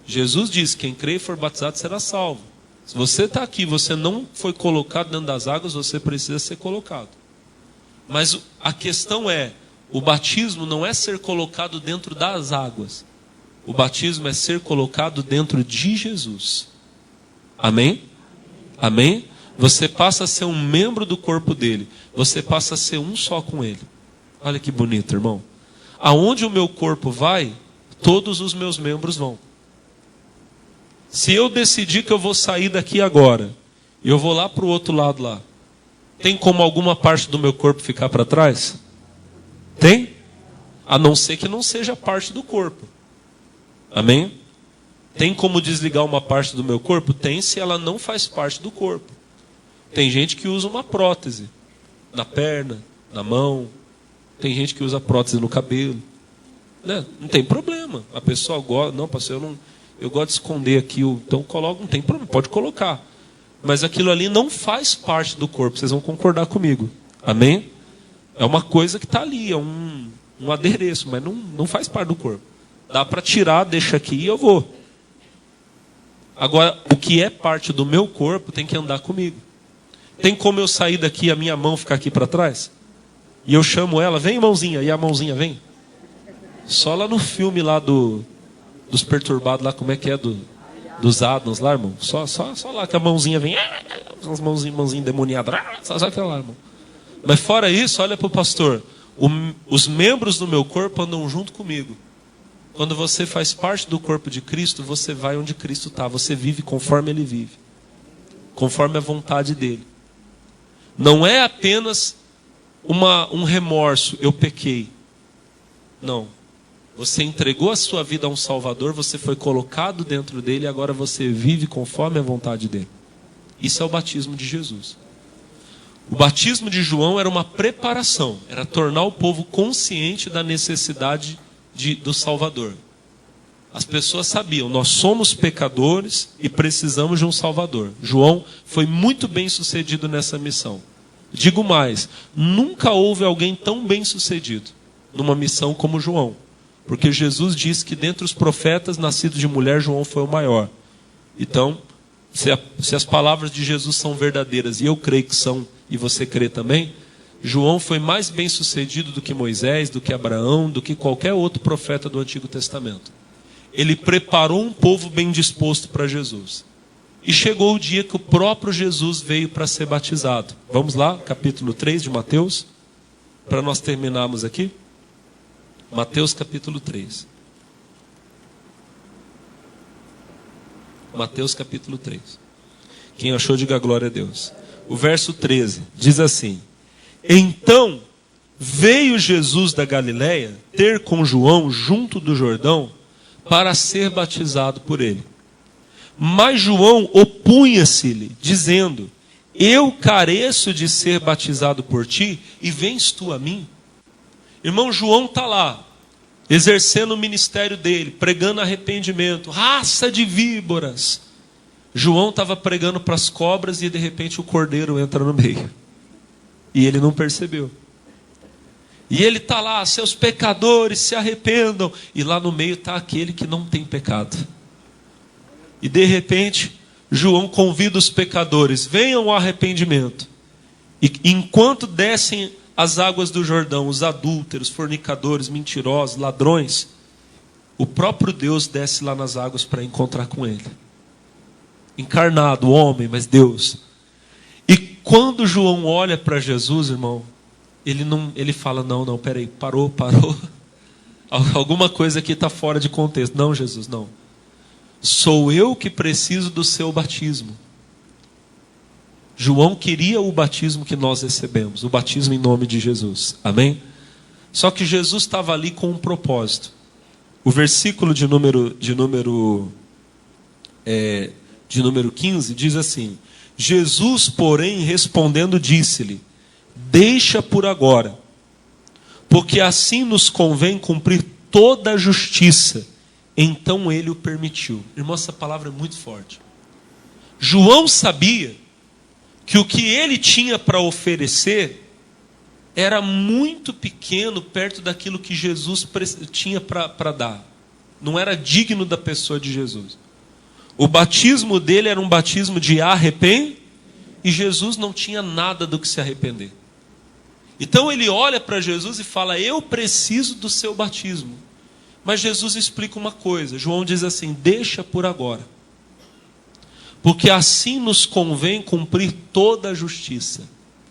Jesus disse, quem crê e for batizado será salvo. Se você está aqui, você não foi colocado dentro das águas, você precisa ser colocado. Mas a questão é, o batismo não é ser colocado dentro das águas. O batismo é ser colocado dentro de Jesus. Amém? Amém? Você passa a ser um membro do corpo dele. Você passa a ser um só com ele. Olha que bonito, irmão. Aonde o meu corpo vai, todos os meus membros vão. Se eu decidir que eu vou sair daqui agora, e eu vou lá para o outro lado lá, tem como alguma parte do meu corpo ficar para trás? Tem? A não ser que não seja parte do corpo. Amém? Tem como desligar uma parte do meu corpo? Tem, se ela não faz parte do corpo. Tem gente que usa uma prótese na perna, na mão. Tem gente que usa prótese no cabelo. Né? Não tem problema. A pessoa gosta, não, pastor, eu gosto de esconder aqui, então coloca, não tem problema, pode colocar. Mas aquilo ali não faz parte do corpo, vocês vão concordar comigo. Amém? É uma coisa que está ali, é um adereço, mas não faz parte do corpo. Dá para tirar, deixa aqui e eu vou. Agora, o que é parte do meu corpo tem que andar comigo. Tem como eu sair daqui e a minha mão ficar aqui para trás? E eu chamo ela, vem mãozinha, e a mãozinha vem? Só lá no filme lá dos perturbados, lá como é que é, dos Adams lá, irmão. Só lá que a mãozinha vem, as mãozinhas endemoniadas, só aquela lá, irmão. Mas fora isso, olha para o pastor, os membros do meu corpo andam junto comigo. Quando você faz parte do corpo de Cristo, você vai onde Cristo está, você vive conforme Ele vive, conforme a vontade dEle. Não é apenas um remorso, eu pequei. Não. Você entregou a sua vida a um Salvador, você foi colocado dentro dele e agora você vive conforme a vontade dele. Isso é o batismo de Jesus. O batismo de João era uma preparação, era tornar o povo consciente da necessidade do Salvador. As pessoas sabiam, nós somos pecadores e precisamos de um Salvador. João foi muito bem sucedido nessa missão. Digo mais, nunca houve alguém tão bem sucedido numa missão como João. Porque Jesus disse que dentre os profetas nascidos de mulher, João foi o maior. Então, se as palavras de Jesus são verdadeiras, e eu creio que são, e você crê também, João foi mais bem sucedido do que Moisés, do que Abraão, do que qualquer outro profeta do Antigo Testamento. Ele preparou um povo bem disposto para Jesus. E chegou o dia que o próprio Jesus veio para ser batizado. Vamos lá, capítulo 3 de Mateus, para nós terminarmos aqui. Mateus capítulo 3. Mateus capítulo 3. Quem achou, diga glória a Deus. O verso 13 diz assim: Então veio Jesus da Galiléia ter com João junto do Jordão para ser batizado por ele. Mas João opunha-se-lhe, dizendo: Eu careço de ser batizado por ti, e vens tu a mim? Irmão, João está lá, exercendo o ministério dele, pregando arrependimento, raça de víboras. João estava pregando para as cobras e de repente o cordeiro entra no meio. E ele não percebeu. E ele está lá, seus pecadores se arrependam. E lá no meio está aquele que não tem pecado. E de repente, João convida os pecadores, venham ao arrependimento. E enquanto descem as águas do Jordão, os adúlteros, fornicadores, mentirosos, ladrões, o próprio Deus desce lá nas águas para encontrar com ele. Encarnado, homem, mas Deus. E quando João olha para Jesus, irmão, ele fala, não, peraí, parou. Alguma coisa aqui está fora de contexto. Não, Jesus, não. Sou eu que preciso do seu batismo. João queria o batismo que nós recebemos, o batismo em nome de Jesus. Amém? Só que Jesus estava ali com um propósito. O versículo de número 15 diz assim: Jesus, porém, respondendo, disse-lhe: Deixa por agora, porque assim nos convém cumprir toda a justiça. Então ele o permitiu. Irmão, essa palavra é muito forte. João sabia que o que ele tinha para oferecer era muito pequeno perto daquilo que Jesus tinha para dar. Não era digno da pessoa de Jesus. O batismo dele era um batismo de arrependimento, e Jesus não tinha nada do que se arrepender. Então ele olha para Jesus e fala: eu preciso do seu batismo. Mas Jesus explica uma coisa. João diz assim: deixa por agora, porque assim nos convém cumprir toda a justiça.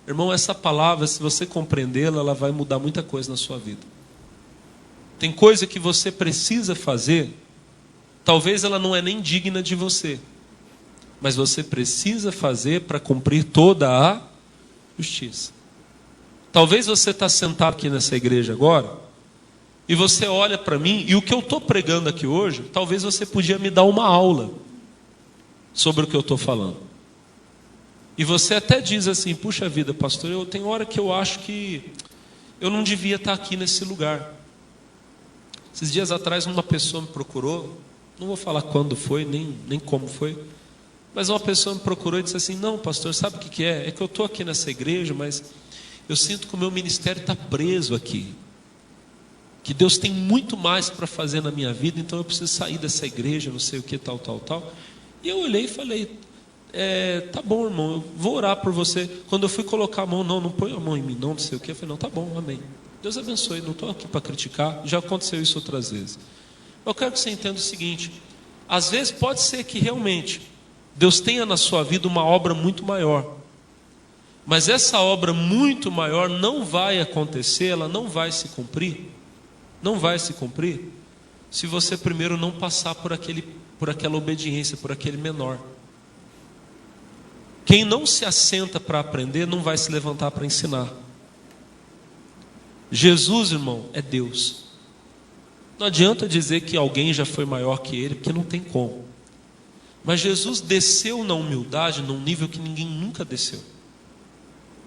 Irmão, essa palavra, se você compreendê-la, ela vai mudar muita coisa na sua vida. Tem coisa que você precisa fazer, talvez ela não é nem digna de você, mas você precisa fazer para cumprir toda a justiça. Talvez você está sentado aqui nessa igreja agora, E você olha para mim, e o que eu estou pregando aqui hoje, talvez você podia me dar uma aula sobre o que eu estou falando. E você até diz assim, puxa vida, pastor, eu tenho hora que eu acho que eu não devia estar aqui nesse lugar. Esses dias atrás uma pessoa me procurou, não vou falar quando foi, nem como foi, mas uma pessoa me procurou e disse assim, não pastor, sabe o que é? É que eu estou aqui nessa igreja, mas eu sinto que o meu ministério está preso aqui. Que Deus tem muito mais para fazer na minha vida, então eu preciso sair dessa igreja, não sei o que, tal. E eu olhei e falei, tá bom, irmão, eu vou orar por você. Quando eu fui colocar a mão, não põe a mão em mim, não sei o que. Eu falei, não, tá bom, amém. Deus abençoe, não estou aqui para criticar, já aconteceu isso outras vezes. Eu quero que você entenda o seguinte, às vezes pode ser que realmente Deus tenha na sua vida uma obra muito maior. Mas essa obra muito maior não vai acontecer, ela não vai se cumprir. Não vai se cumprir se você primeiro não passar por aquela obediência, por aquele menor. Quem não se assenta para aprender não vai se levantar para ensinar. Jesus, irmão, é Deus. Não adianta dizer que alguém já foi maior que ele, porque não tem como. Mas Jesus desceu na humildade num nível que ninguém nunca desceu.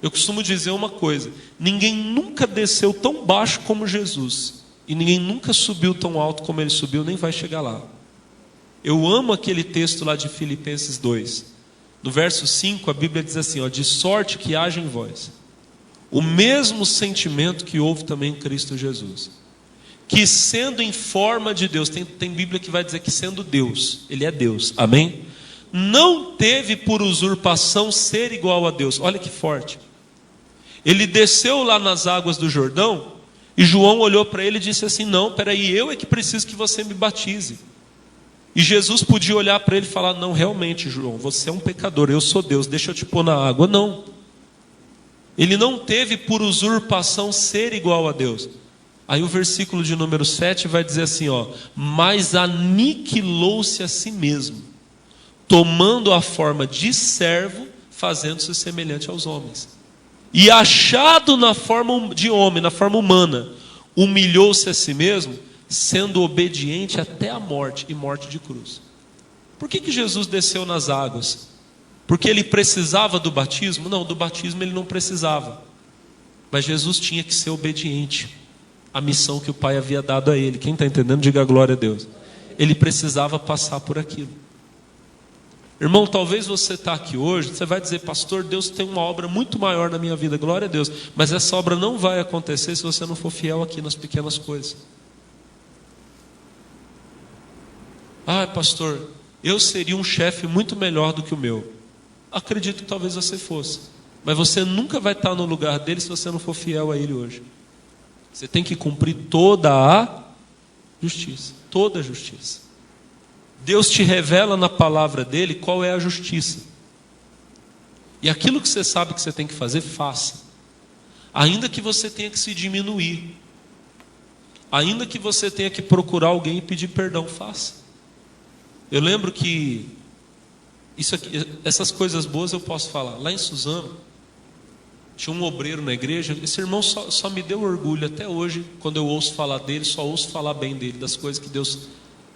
Eu costumo dizer uma coisa, ninguém nunca desceu tão baixo como Jesus. E ninguém nunca subiu tão alto como ele subiu, nem vai chegar lá. Eu amo aquele texto lá de Filipenses 2. No verso 5, a Bíblia diz assim, de sorte que haja em vós o mesmo sentimento que houve também em Cristo Jesus. Que sendo em forma de Deus, tem Bíblia que vai dizer que sendo Deus, ele é Deus, amém? Não teve por usurpação ser igual a Deus. Olha que forte. Ele desceu lá nas águas do Jordão, e João olhou para ele e disse assim, não, peraí, eu é que preciso que você me batize. E Jesus podia olhar para ele e falar, não, realmente João, você é um pecador, eu sou Deus, deixa eu te pôr na água. Não. Ele não teve por usurpação ser igual a Deus. Aí o versículo de número 7 vai dizer assim, mas aniquilou-se a si mesmo, tomando a forma de servo, fazendo-se semelhante aos homens. E achado na forma de homem, na forma humana, humilhou-se a si mesmo, sendo obediente até a morte, e morte de cruz. Por que Jesus desceu nas águas? Porque ele precisava do batismo? Não, do batismo ele não precisava. Mas Jesus tinha que ser obediente à missão que o Pai havia dado a ele. Quem está entendendo, diga glória a Deus. Ele precisava passar por aquilo. Irmão, talvez você está aqui hoje, você vai dizer, pastor, Deus tem uma obra muito maior na minha vida, glória a Deus. Mas essa obra não vai acontecer se você não for fiel aqui nas pequenas coisas. Ah, pastor, eu seria um chefe muito melhor do que o meu. Acredito que talvez você fosse. Mas você nunca vai estar no lugar dele se você não for fiel a ele hoje. Você tem que cumprir toda a justiça. Toda a justiça. Deus te revela na palavra dele qual é a justiça. E aquilo que você sabe que você tem que fazer, faça. Ainda que você tenha que se diminuir. Ainda que você tenha que procurar alguém e pedir perdão, faça. Eu lembro que essas coisas boas eu posso falar. Lá em Suzano, tinha um obreiro na igreja. Esse irmão só me deu orgulho até hoje. Quando eu ouço falar dele, só ouço falar bem dele, das coisas que Deus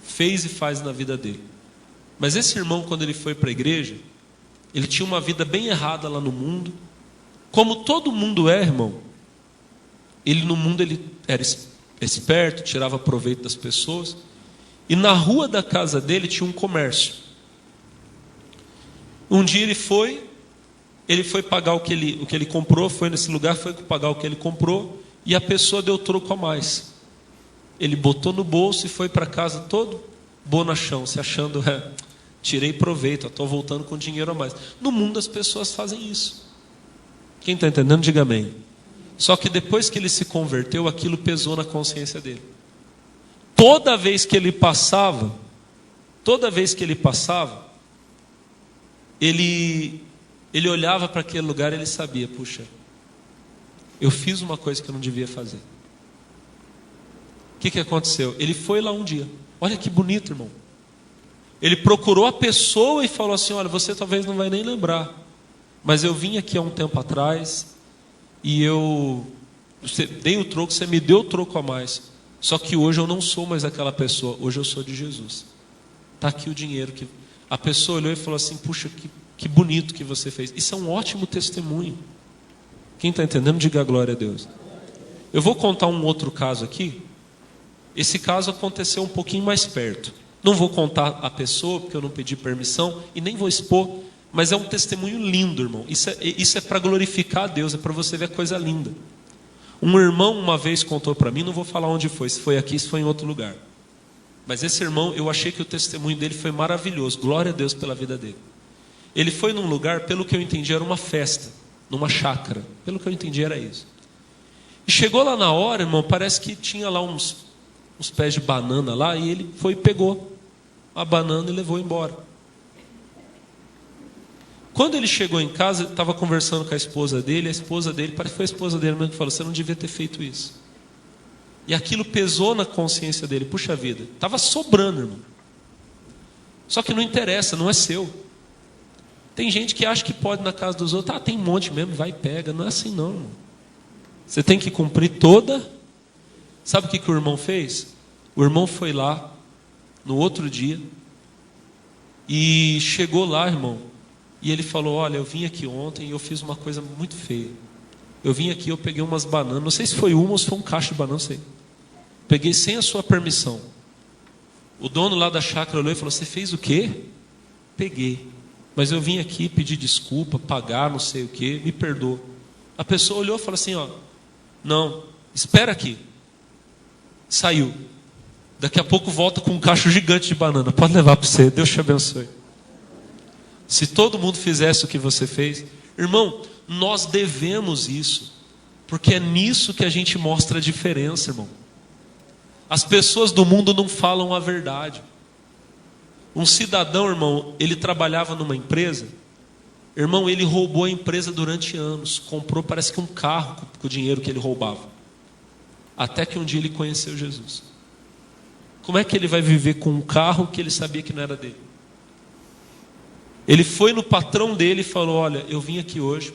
fez e faz na vida dele. Mas esse irmão, quando ele foi para a igreja, ele tinha uma vida bem errada lá no mundo. Como todo mundo é, irmão. Ele no mundo ele era esperto, tirava proveito das pessoas. E na rua da casa dele tinha um comércio. Um dia ele foi pagar o que ele comprou, foi nesse lugar, foi pagar o que ele comprou, e a pessoa deu troco a mais. Ele botou no bolso e foi para casa todo bonachão, se achando, tirei proveito, estou voltando com dinheiro a mais. No mundo as pessoas fazem isso. Quem está entendendo, diga amém. Só que depois que ele se converteu, aquilo pesou na consciência dele. Toda vez que ele passava, ele olhava para aquele lugar e ele sabia, puxa, eu fiz uma coisa que eu não devia fazer. O que aconteceu? Ele foi lá um dia, olha que bonito, irmão. Ele procurou a pessoa e falou assim, olha, você talvez não vai nem lembrar, mas eu vim aqui há um tempo atrás e você dei o troco, você me deu o troco a mais. Só que hoje eu não sou mais aquela pessoa, hoje eu sou de Jesus. Está aqui o dinheiro. Que a pessoa olhou e falou assim, puxa, que bonito que você fez. Isso é um ótimo testemunho. Quem está entendendo, diga glória a Deus. Eu vou contar um outro caso aqui. Esse caso aconteceu um pouquinho mais perto. Não vou contar a pessoa, porque eu não pedi permissão, e nem vou expor, mas é um testemunho lindo, irmão. Isso é para glorificar a Deus, é para você ver a coisa linda. Um irmão uma vez contou para mim, não vou falar onde foi, se foi aqui, se foi em outro lugar. Mas esse irmão, eu achei que o testemunho dele foi maravilhoso. Glória a Deus pela vida dele. Ele foi num lugar, pelo que eu entendi, era uma festa, numa chácara. Pelo que eu entendi, era isso. E chegou lá na hora, irmão, parece que tinha lá uns pés de banana lá, e ele foi e pegou a banana e levou embora. Quando ele chegou em casa, ele estava conversando com a esposa dele, parece que foi a esposa dele mesmo que falou, você não devia ter feito isso. E aquilo pesou na consciência dele, puxa vida, estava sobrando, irmão. Só que não interessa, não é seu. Tem gente que acha que pode na casa dos outros, tem um monte mesmo, vai e pega. Não é assim não, irmão. Você tem que cumprir toda. Sabe o que o irmão fez? O irmão foi lá no outro dia e chegou lá, irmão, e ele falou, olha, eu vim aqui ontem e eu fiz uma coisa muito feia. Eu vim aqui, eu peguei umas bananas, não sei se foi uma ou se foi um cacho de banana, não sei. Peguei sem a sua permissão. O dono lá da chácara olhou e falou, você fez o quê? Peguei. Mas eu vim aqui pedir desculpa, pagar não sei o quê, me perdoa. A pessoa olhou e falou assim, não, espera aqui. Saiu. Daqui a pouco volta com um cacho gigante de banana. Pode levar para você, Deus te abençoe. Se todo mundo fizesse o que você fez, irmão, nós devemos isso, porque é nisso que a gente mostra a diferença, irmão. As pessoas do mundo não falam a verdade. Um cidadão, irmão, ele trabalhava numa empresa. Irmão, ele roubou a empresa durante anos. Comprou, parece que um carro com o dinheiro que ele roubava. Até que um dia ele conheceu Jesus. Como é que ele vai viver com um carro que ele sabia que não era dele? Ele foi no patrão dele e falou, olha, eu vim aqui hoje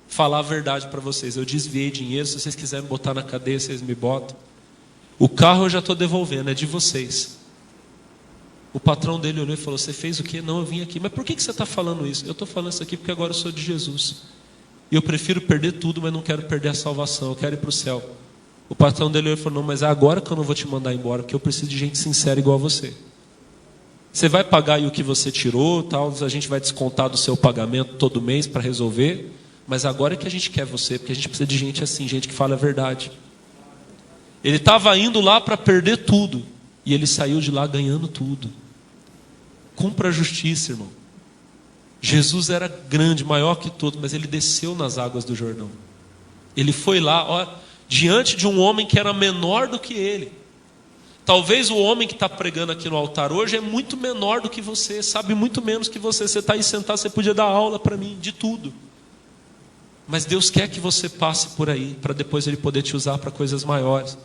falar a verdade para vocês. Eu desviei dinheiro, se vocês quiserem me botar na cadeia, vocês me botam. O carro eu já estou devolvendo, é de vocês. O patrão dele olhou e falou, você fez o quê? Não, eu vim aqui. Mas por que você está falando isso? Eu estou falando isso aqui porque agora eu sou de Jesus. E eu prefiro perder tudo, mas não quero perder a salvação. Eu quero ir para o céu. O patrão dele olhou e falou, não, mas é agora que eu não vou te mandar embora, porque eu preciso de gente sincera igual a você. Você vai pagar aí o que você tirou, tal, a gente vai descontar do seu pagamento todo mês para resolver. Mas agora é que a gente quer você, porque a gente precisa de gente assim, gente que fala a verdade. Ele estava indo lá para perder tudo. E ele saiu de lá ganhando tudo. Cumpra a justiça, irmão. Jesus era grande, maior que todos, mas ele desceu nas águas do Jordão. Ele foi lá, diante de um homem que era menor do que ele. Talvez o homem que está pregando aqui no altar hoje é muito menor do que você, sabe muito menos que você. Você está aí sentado, você podia dar aula para mim, de tudo. Mas Deus quer que você passe por aí, para depois Ele poder te usar para coisas maiores.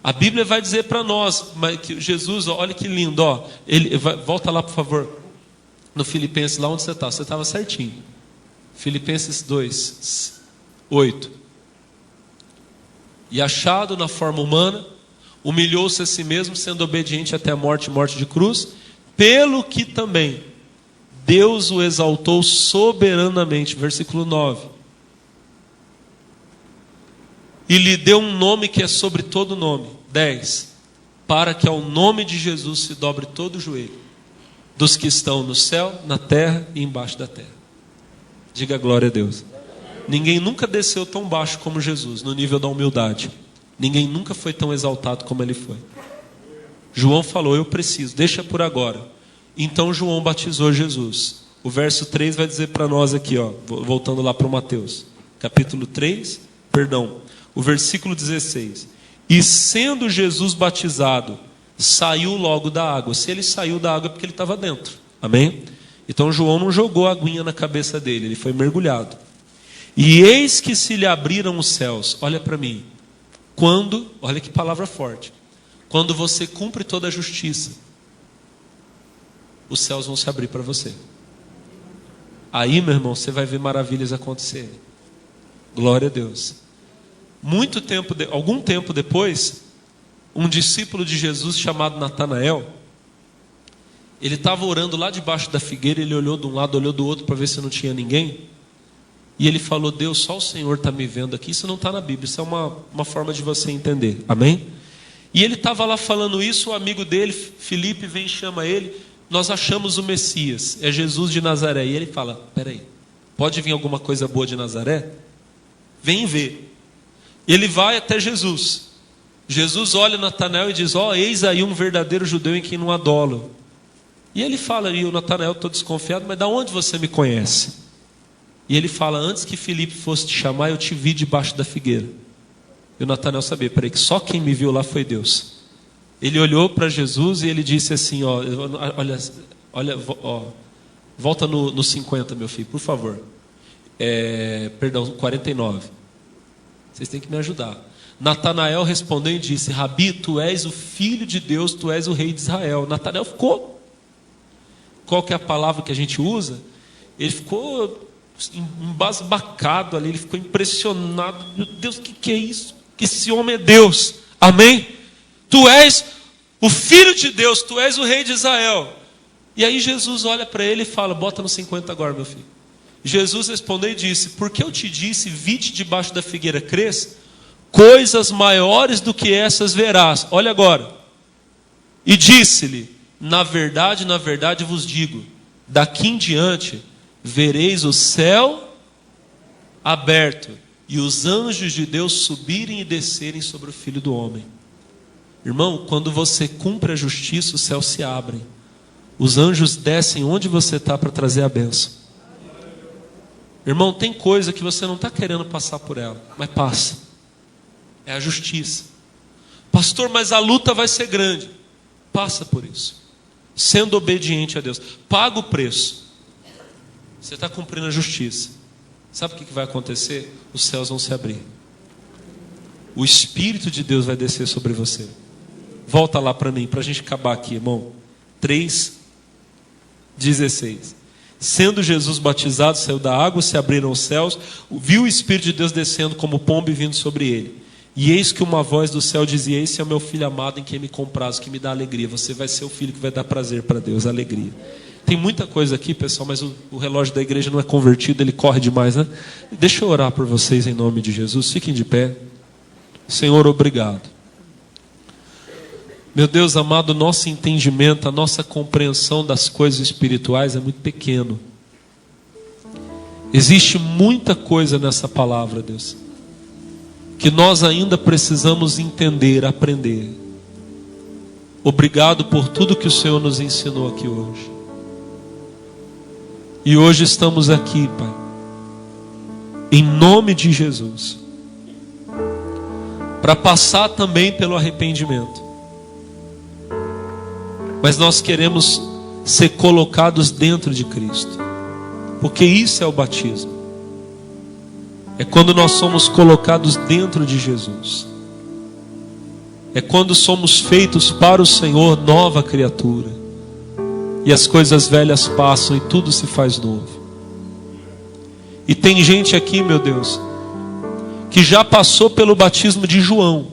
A Bíblia vai dizer para nós, que Jesus, olha que lindo, volta lá por favor, no Filipenses, lá onde você está, você estava certinho. Filipenses 2, 8. E achado na forma humana, humilhou-se a si mesmo, sendo obediente até a morte de cruz, pelo que também Deus o exaltou soberanamente, versículo 9. E lhe deu um nome que é sobre todo nome. 10. Para que ao nome de Jesus se dobre todo o joelho, dos que estão no céu, na terra e embaixo da terra. Diga glória a Deus. Ninguém nunca desceu tão baixo como Jesus, no nível da humildade. Ninguém nunca foi tão exaltado como ele foi. João falou, eu preciso, deixa por agora. Então João batizou Jesus. O verso 3 vai dizer para nós aqui, voltando lá para o Mateus. Capítulo 3, o versículo 16. E sendo Jesus batizado, saiu logo da água. Se ele saiu da água é porque ele estava dentro. Amém? Então João não jogou a aguinha na cabeça dele, ele foi mergulhado. E eis que se lhe abriram os céus. Olha para mim. Olha que palavra forte. Quando você cumpre toda a justiça, os céus vão se abrir para você. Aí, meu irmão, você vai ver maravilhas acontecerem. Glória a Deus. Algum tempo depois, um discípulo de Jesus chamado Natanael. Ele estava orando lá debaixo da figueira, ele olhou de um lado, olhou do outro para ver se não tinha ninguém. E ele falou: Deus, só o Senhor está me vendo aqui. Isso não está na Bíblia, isso é uma forma de você entender, amém? E ele estava lá falando isso, o amigo dele, Filipe, vem e chama ele. Nós achamos o Messias, é Jesus de Nazaré. E ele fala: peraí, pode vir alguma coisa boa de Nazaré? Vem ver. E ele vai até Jesus. Jesus olha Natanael e diz: ó, eis aí um verdadeiro judeu em quem não há dolo. E ele fala, e o Natanael todo desconfiado: mas da onde você me conhece? E ele fala: antes que Filipe fosse te chamar, eu te vi debaixo da figueira. E o Natanael sabia, peraí, que só quem me viu lá foi Deus. Ele olhou para Jesus e ele disse assim: ó, volta no 50, meu filho, por favor. Perdão, 49. Vocês têm que me ajudar. Natanael respondeu e disse: Rabi, tu és o filho de Deus, tu és o rei de Israel. Natanael ficou... Qual que é a palavra que a gente usa? Ele ficou embasbacado ali, ele ficou impressionado. Meu Deus, o que é isso? Que esse homem é Deus, amém? Tu és o filho de Deus, tu és o rei de Israel. E aí Jesus olha para ele e fala: bota no 50 agora, meu filho. Jesus respondeu e disse: porque eu te disse, vi-te debaixo da figueira, crês? Coisas maiores do que essas verás. Olha agora. E disse-lhe: na verdade vos digo, daqui em diante vereis o céu aberto e os anjos de Deus subirem e descerem sobre o Filho do Homem. Irmão, quando você cumpre a justiça, os céus se abrem. Os anjos descem onde você está para trazer a bênção. Irmão, tem coisa que você não está querendo passar por ela, mas passa. É a justiça. Pastor, mas a luta vai ser grande. Passa por isso. Sendo obediente a Deus. Paga o preço. Você está cumprindo a justiça. Sabe o que vai acontecer? Os céus vão se abrir. O Espírito de Deus vai descer sobre você. Volta lá para mim, para a gente acabar aqui, irmão. 3:16. Sendo Jesus batizado, saiu da água, se abriram os céus, viu o Espírito de Deus descendo como pombo e vindo sobre ele. E eis que uma voz do céu dizia: esse é o meu filho amado em quem me comprazo, que me dá alegria. Você vai ser o filho que vai dar prazer para Deus, alegria. Tem muita coisa aqui, pessoal, mas o relógio da igreja não é convertido, ele corre demais, né? Deixa eu orar por vocês em nome de Jesus. Fiquem de pé. Senhor, obrigado. Meu Deus amado, nosso entendimento, a nossa compreensão das coisas espirituais é muito pequeno. Existe muita coisa nessa palavra, Deus, que nós ainda precisamos entender, aprender. Obrigado por tudo que o Senhor nos ensinou aqui hoje. E hoje estamos aqui, Pai, em nome de Jesus, para passar também pelo arrependimento. Mas nós queremos ser colocados dentro de Cristo, porque isso é o batismo. É quando nós somos colocados dentro de Jesus. É quando somos feitos para o Senhor nova criatura. E as coisas velhas passam e tudo se faz novo. E tem gente aqui, meu Deus, que já passou pelo batismo de João,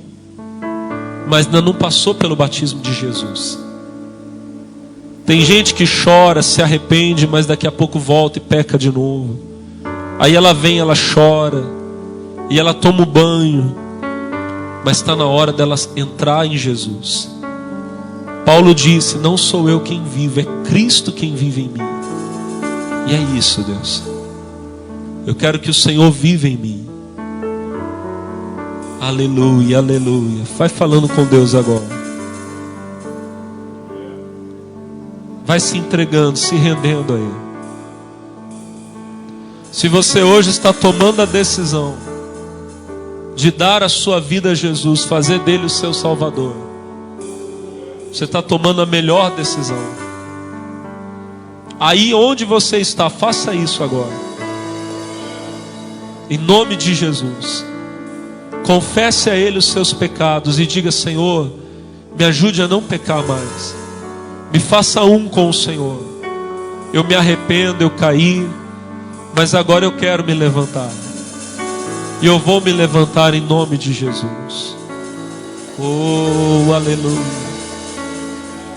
mas ainda não passou pelo batismo de Jesus. Tem gente que chora, se arrepende, mas daqui a pouco volta e peca de novo. Aí ela vem, ela chora, e ela toma o banho, mas está na hora dela entrar em Jesus. Paulo disse: não sou eu quem vivo, é Cristo quem vive em mim. E é isso, Deus. Eu quero que o Senhor viva em mim. Aleluia, aleluia. Vai falando com Deus agora. Vai se entregando, se rendendo a Ele. Se você hoje está tomando a decisão de dar a sua vida a Jesus, fazer dele o seu Salvador, você está tomando a melhor decisão. Aí onde você está, faça isso agora. Em nome de Jesus. Confesse a Ele os seus pecados e diga: Senhor, me ajude a não pecar mais. Me faça um com o Senhor. Eu me arrependo, eu caí, mas agora eu quero me levantar. E eu vou me levantar em nome de Jesus. Oh, aleluia.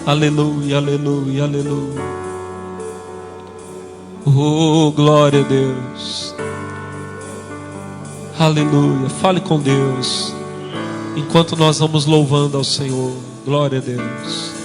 Aleluia, aleluia, aleluia. Oh, glória a Deus. Aleluia. Fale com Deus enquanto nós vamos louvando ao Senhor. Glória a Deus.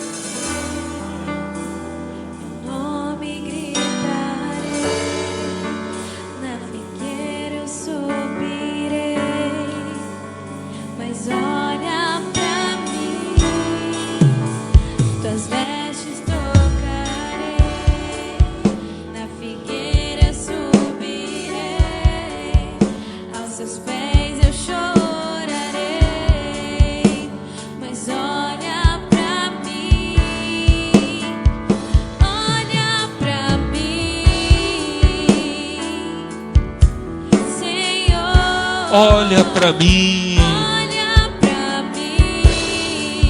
Olha para mim, olha para mim,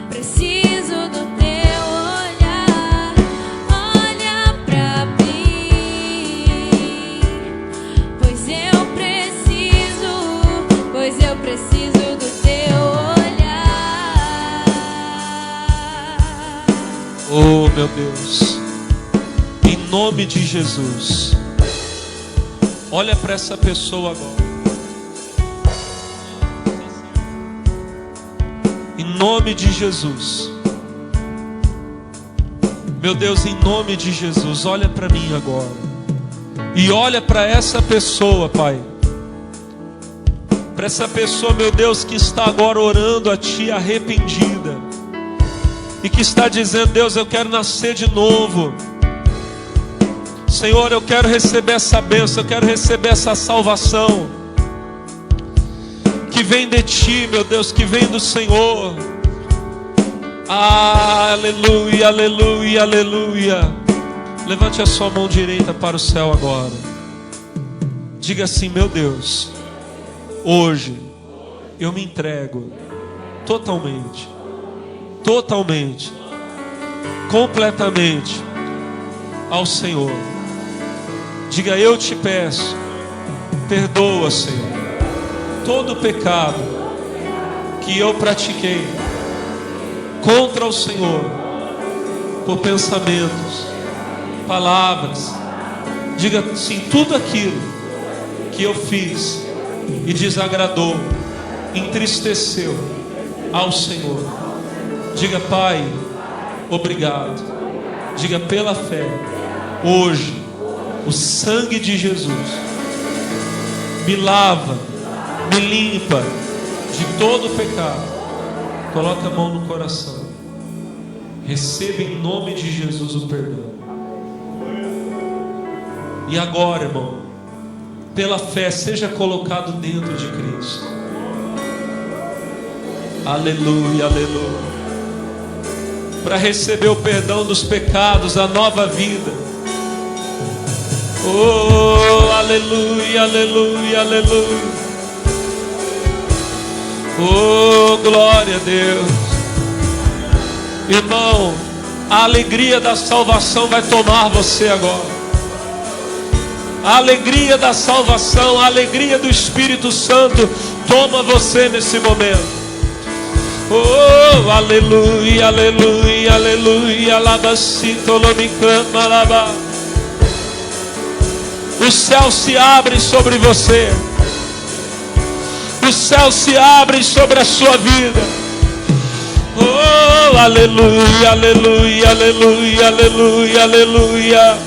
preciso do teu olhar. Olha para mim, pois eu preciso do teu olhar. Oh, meu Deus, em nome de Jesus. Olha para essa pessoa agora. Em nome de Jesus. Meu Deus, em nome de Jesus, olha para mim agora. E olha para essa pessoa, Pai. Para essa pessoa, meu Deus, que está agora orando a Ti arrependida. E que está dizendo: Deus, eu quero nascer de novo. Senhor, eu quero receber essa bênção, eu quero receber essa salvação que vem de Ti, meu Deus, que vem do Senhor. Aleluia, aleluia, aleluia. Levante a sua mão direita para o céu agora. Diga assim: meu Deus, hoje eu me entrego totalmente, completamente ao Senhor. Diga: eu te peço, perdoa, Senhor, todo pecado que eu pratiquei contra o Senhor, por pensamentos, palavras. Diga sim, tudo aquilo que eu fiz e desagradou, entristeceu ao Senhor. Diga: Pai, obrigado. Diga: pela fé, hoje o sangue de Jesus me lava, me limpa de todo pecado. Coloque a mão no coração. Receba em nome de Jesus o perdão. E agora, irmão, pela fé, seja colocado dentro de Cristo. Aleluia, aleluia. Para receber o perdão dos pecados, a nova vida. Oh, aleluia, aleluia, aleluia. Oh, glória a Deus. Irmão, a alegria da salvação vai tomar você agora. A alegria da salvação, a alegria do Espírito Santo toma você nesse momento. Oh, aleluia, aleluia, aleluia. Labacito, lomicama, labá. Os céus se abrem sobre você. Os céus se abrem sobre a sua vida. Oh, aleluia, aleluia, aleluia, aleluia, aleluia.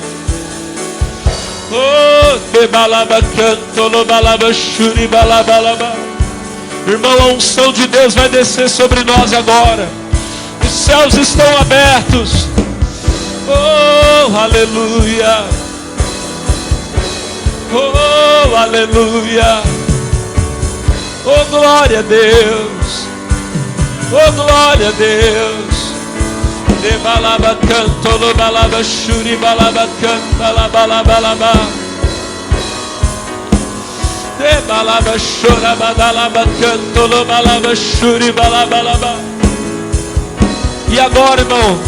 Oh, que balaba canto, lo balaba shuri, balabalaba. Irmão, a unção de Deus vai descer sobre nós agora. Os céus estão abertos. Oh, aleluia. Oh, aleluia. Oh, glória a Deus. Oh, glória a Deus. De balaba canto, lo balaba shuri, balaba canta, la balaba laba. De balaba shura, badalaba canto, lo balaba shuri, balaba laba. E agora, irmão,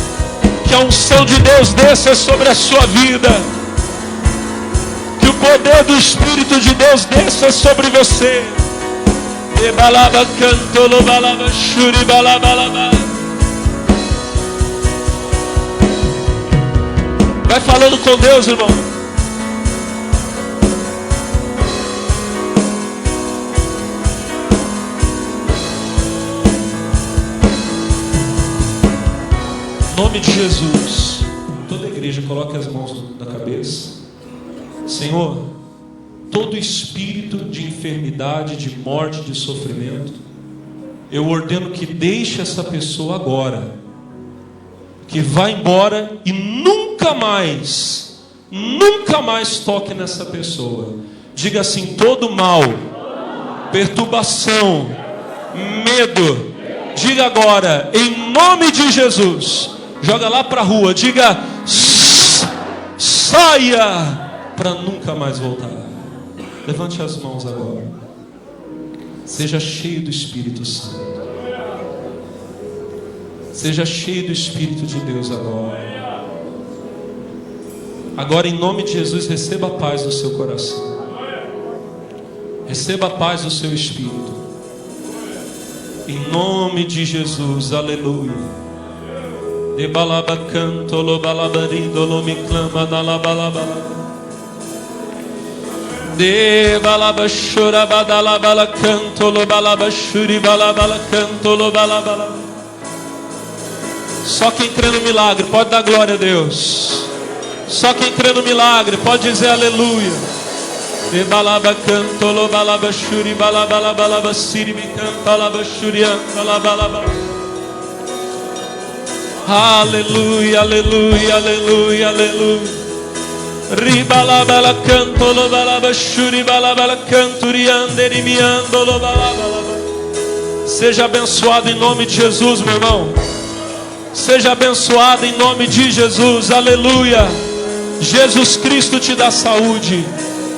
que a unção de Deus desça sobre a sua vida. Que o poder do Espírito de Deus desça sobre você. E balaba cantolo balaba shuri balaba. Vai falando com Deus, irmão. Em nome de Jesus, toda a igreja coloque as mãos na cabeça. Senhor, todo espírito de enfermidade, de morte, de sofrimento, eu ordeno que deixe essa pessoa agora, que vá embora e nunca mais toque nessa pessoa. Diga assim: todo mal, perturbação, medo, diga agora, em nome de Jesus. Joga lá para a rua, diga: saia, para nunca mais voltar. Levante as mãos agora. Seja cheio do Espírito Santo. Seja cheio do Espírito de Deus agora. Agora, em nome de Jesus, receba a paz do seu coração. Receba a paz do seu espírito. Em nome de Jesus, aleluia. De balaba canto lo balabarindo lo me clama na la balaba. De balaba shura badala bala canto lo balaba shuri balabala canto lo balabala. Só quem crê no milagre pode dar glória a Deus. Só quem crê no milagre pode dizer aleluia. De balaba canto lo balaba shuri balabala balaba siri me canta balaba shuri balabala. Aleluia, aleluia, aleluia, aleluia. Ribalabala canto lo balaba shuri balabala canturiande rimiando lo balabala. Seja abençoado em nome de Jesus, meu irmão. Seja abençoado em nome de Jesus, aleluia. Jesus Cristo te dá saúde.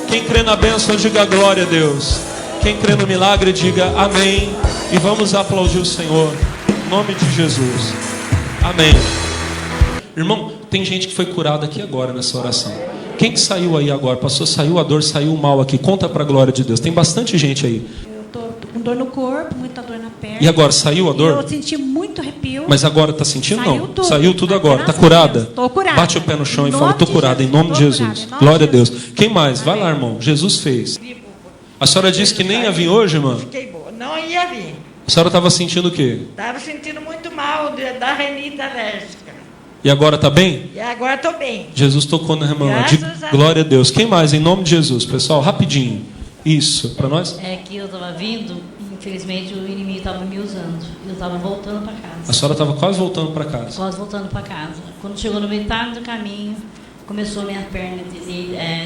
Quem crê na bênção, diga glória a Deus. Quem crê no milagre, diga amém. E vamos aplaudir o Senhor, em nome de Jesus. Amém. Irmão, tem gente que foi curada aqui agora nessa oração. Quem que saiu aí agora? Pastor, saiu a dor, saiu o mal aqui. Conta para a glória de Deus. Tem bastante gente aí. Eu tô com dor no corpo, muita dor na perna. E agora, saiu a dor? Eu senti muito arrepio. Mas agora está sentindo? Saiu Não. tudo. Saiu tudo agora. Está Graças a curada? Deus. Tô curada. Bate o pé no chão e Em fala: nome estou de curada, em Jesus. nome de Tô Jesus. curada, em nome Glória a de Deus. Jesus. Quem mais? Vai Amém. lá, irmão. Jesus fez. A senhora disse que nem ia vir hoje, irmã? Fiquei boa. Não ia vir. A senhora estava sentindo o quê? Estava sentindo muito mal da renite alérgica. E agora está bem? E agora estou bem. Jesus tocou na irmã. Graças De a Deus. glória a Deus. Quem mais? Em nome de Jesus, pessoal, rapidinho. Isso, para nós? É que eu estava vindo, infelizmente o inimigo estava me usando. Eu estava voltando para A casa. senhora estava quase voltando para casa. Quase voltando para casa. Quando chegou no metade do caminho, começou minha perna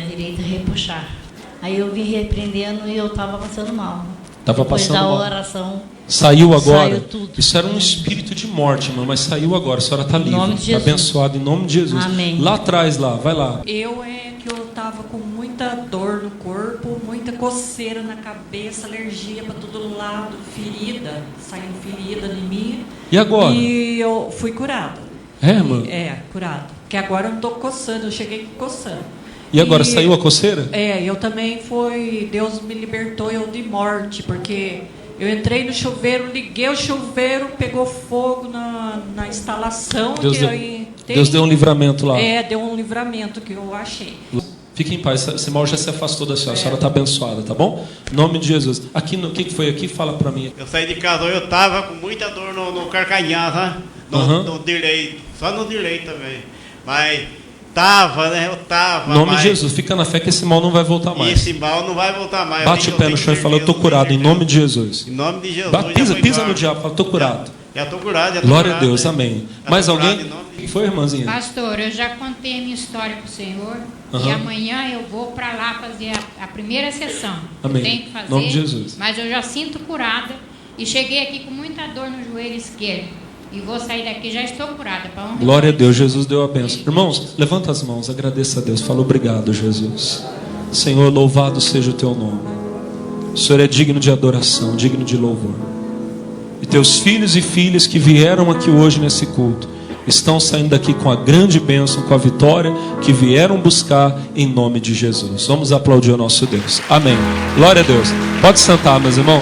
direita a repuxar. Aí eu vim repreendendo e eu estava passando mal. Estava Depois passando da mal. oração, Saiu agora. Saiu tudo. Isso era um espírito de morte, irmã, mas saiu agora. A senhora está livre. nome de Está Jesus. abençoada em nome de Jesus. Amém. Lá atrás, lá, vai lá. Eu que eu tava com muita dor no corpo, muita coceira na cabeça, alergia para todo lado, ferida, saindo ferida em mim. E agora? E eu fui curada. É, irmã? Curada. Porque agora eu não tô coçando, eu cheguei coçando. E agora, saiu a coceira? Eu também Deus me libertou eu de morte, porque eu entrei no chuveiro, liguei o chuveiro, pegou fogo na instalação. Deus deu um livramento lá. Deu um livramento que eu achei. Fique em paz, esse mal já se afastou da senhora. A senhora está abençoada, tá bom? Em nome de Jesus. Aqui, o que foi aqui? Fala para mim. Eu saí de casa, eu tava com muita dor no carcanhar, sabe? No direito, só no direito também. Mas tava, né? Eu tava. Em nome de Jesus, fica na fé que esse mal não vai voltar mais. Esse mal não vai voltar mais. Bate o pé no chão e fala: eu estou curado, em nome de Jesus. Em nome de Jesus. Pisa no diabo, fala: estou curado. Já estou curado, já tô Glória a curado, Deus, né? amém. Já Mais tô curado alguém? em nome O que foi, irmãzinha? Pastor, eu já contei a minha história para o Senhor Aham. e amanhã eu vou para lá fazer a primeira sessão. Amém. Eu tenho que fazer, Em nome de Jesus. mas eu já sinto curada e cheguei aqui com muita dor no joelho esquerdo e vou sair daqui, já estou curada. Pra honra e Glória a glória. Deus, Jesus deu a bênção. Irmãos, levanta as mãos, agradeça a Deus. Fala: obrigado, Jesus. Senhor, louvado seja o teu nome. O Senhor é digno de adoração, digno de louvor. E teus filhos e filhas que vieram aqui hoje nesse culto estão saindo daqui com a grande bênção, com a vitória que vieram buscar em nome de Jesus. Vamos aplaudir o nosso Deus. Amém. Glória a Deus. Pode sentar, meus irmãos.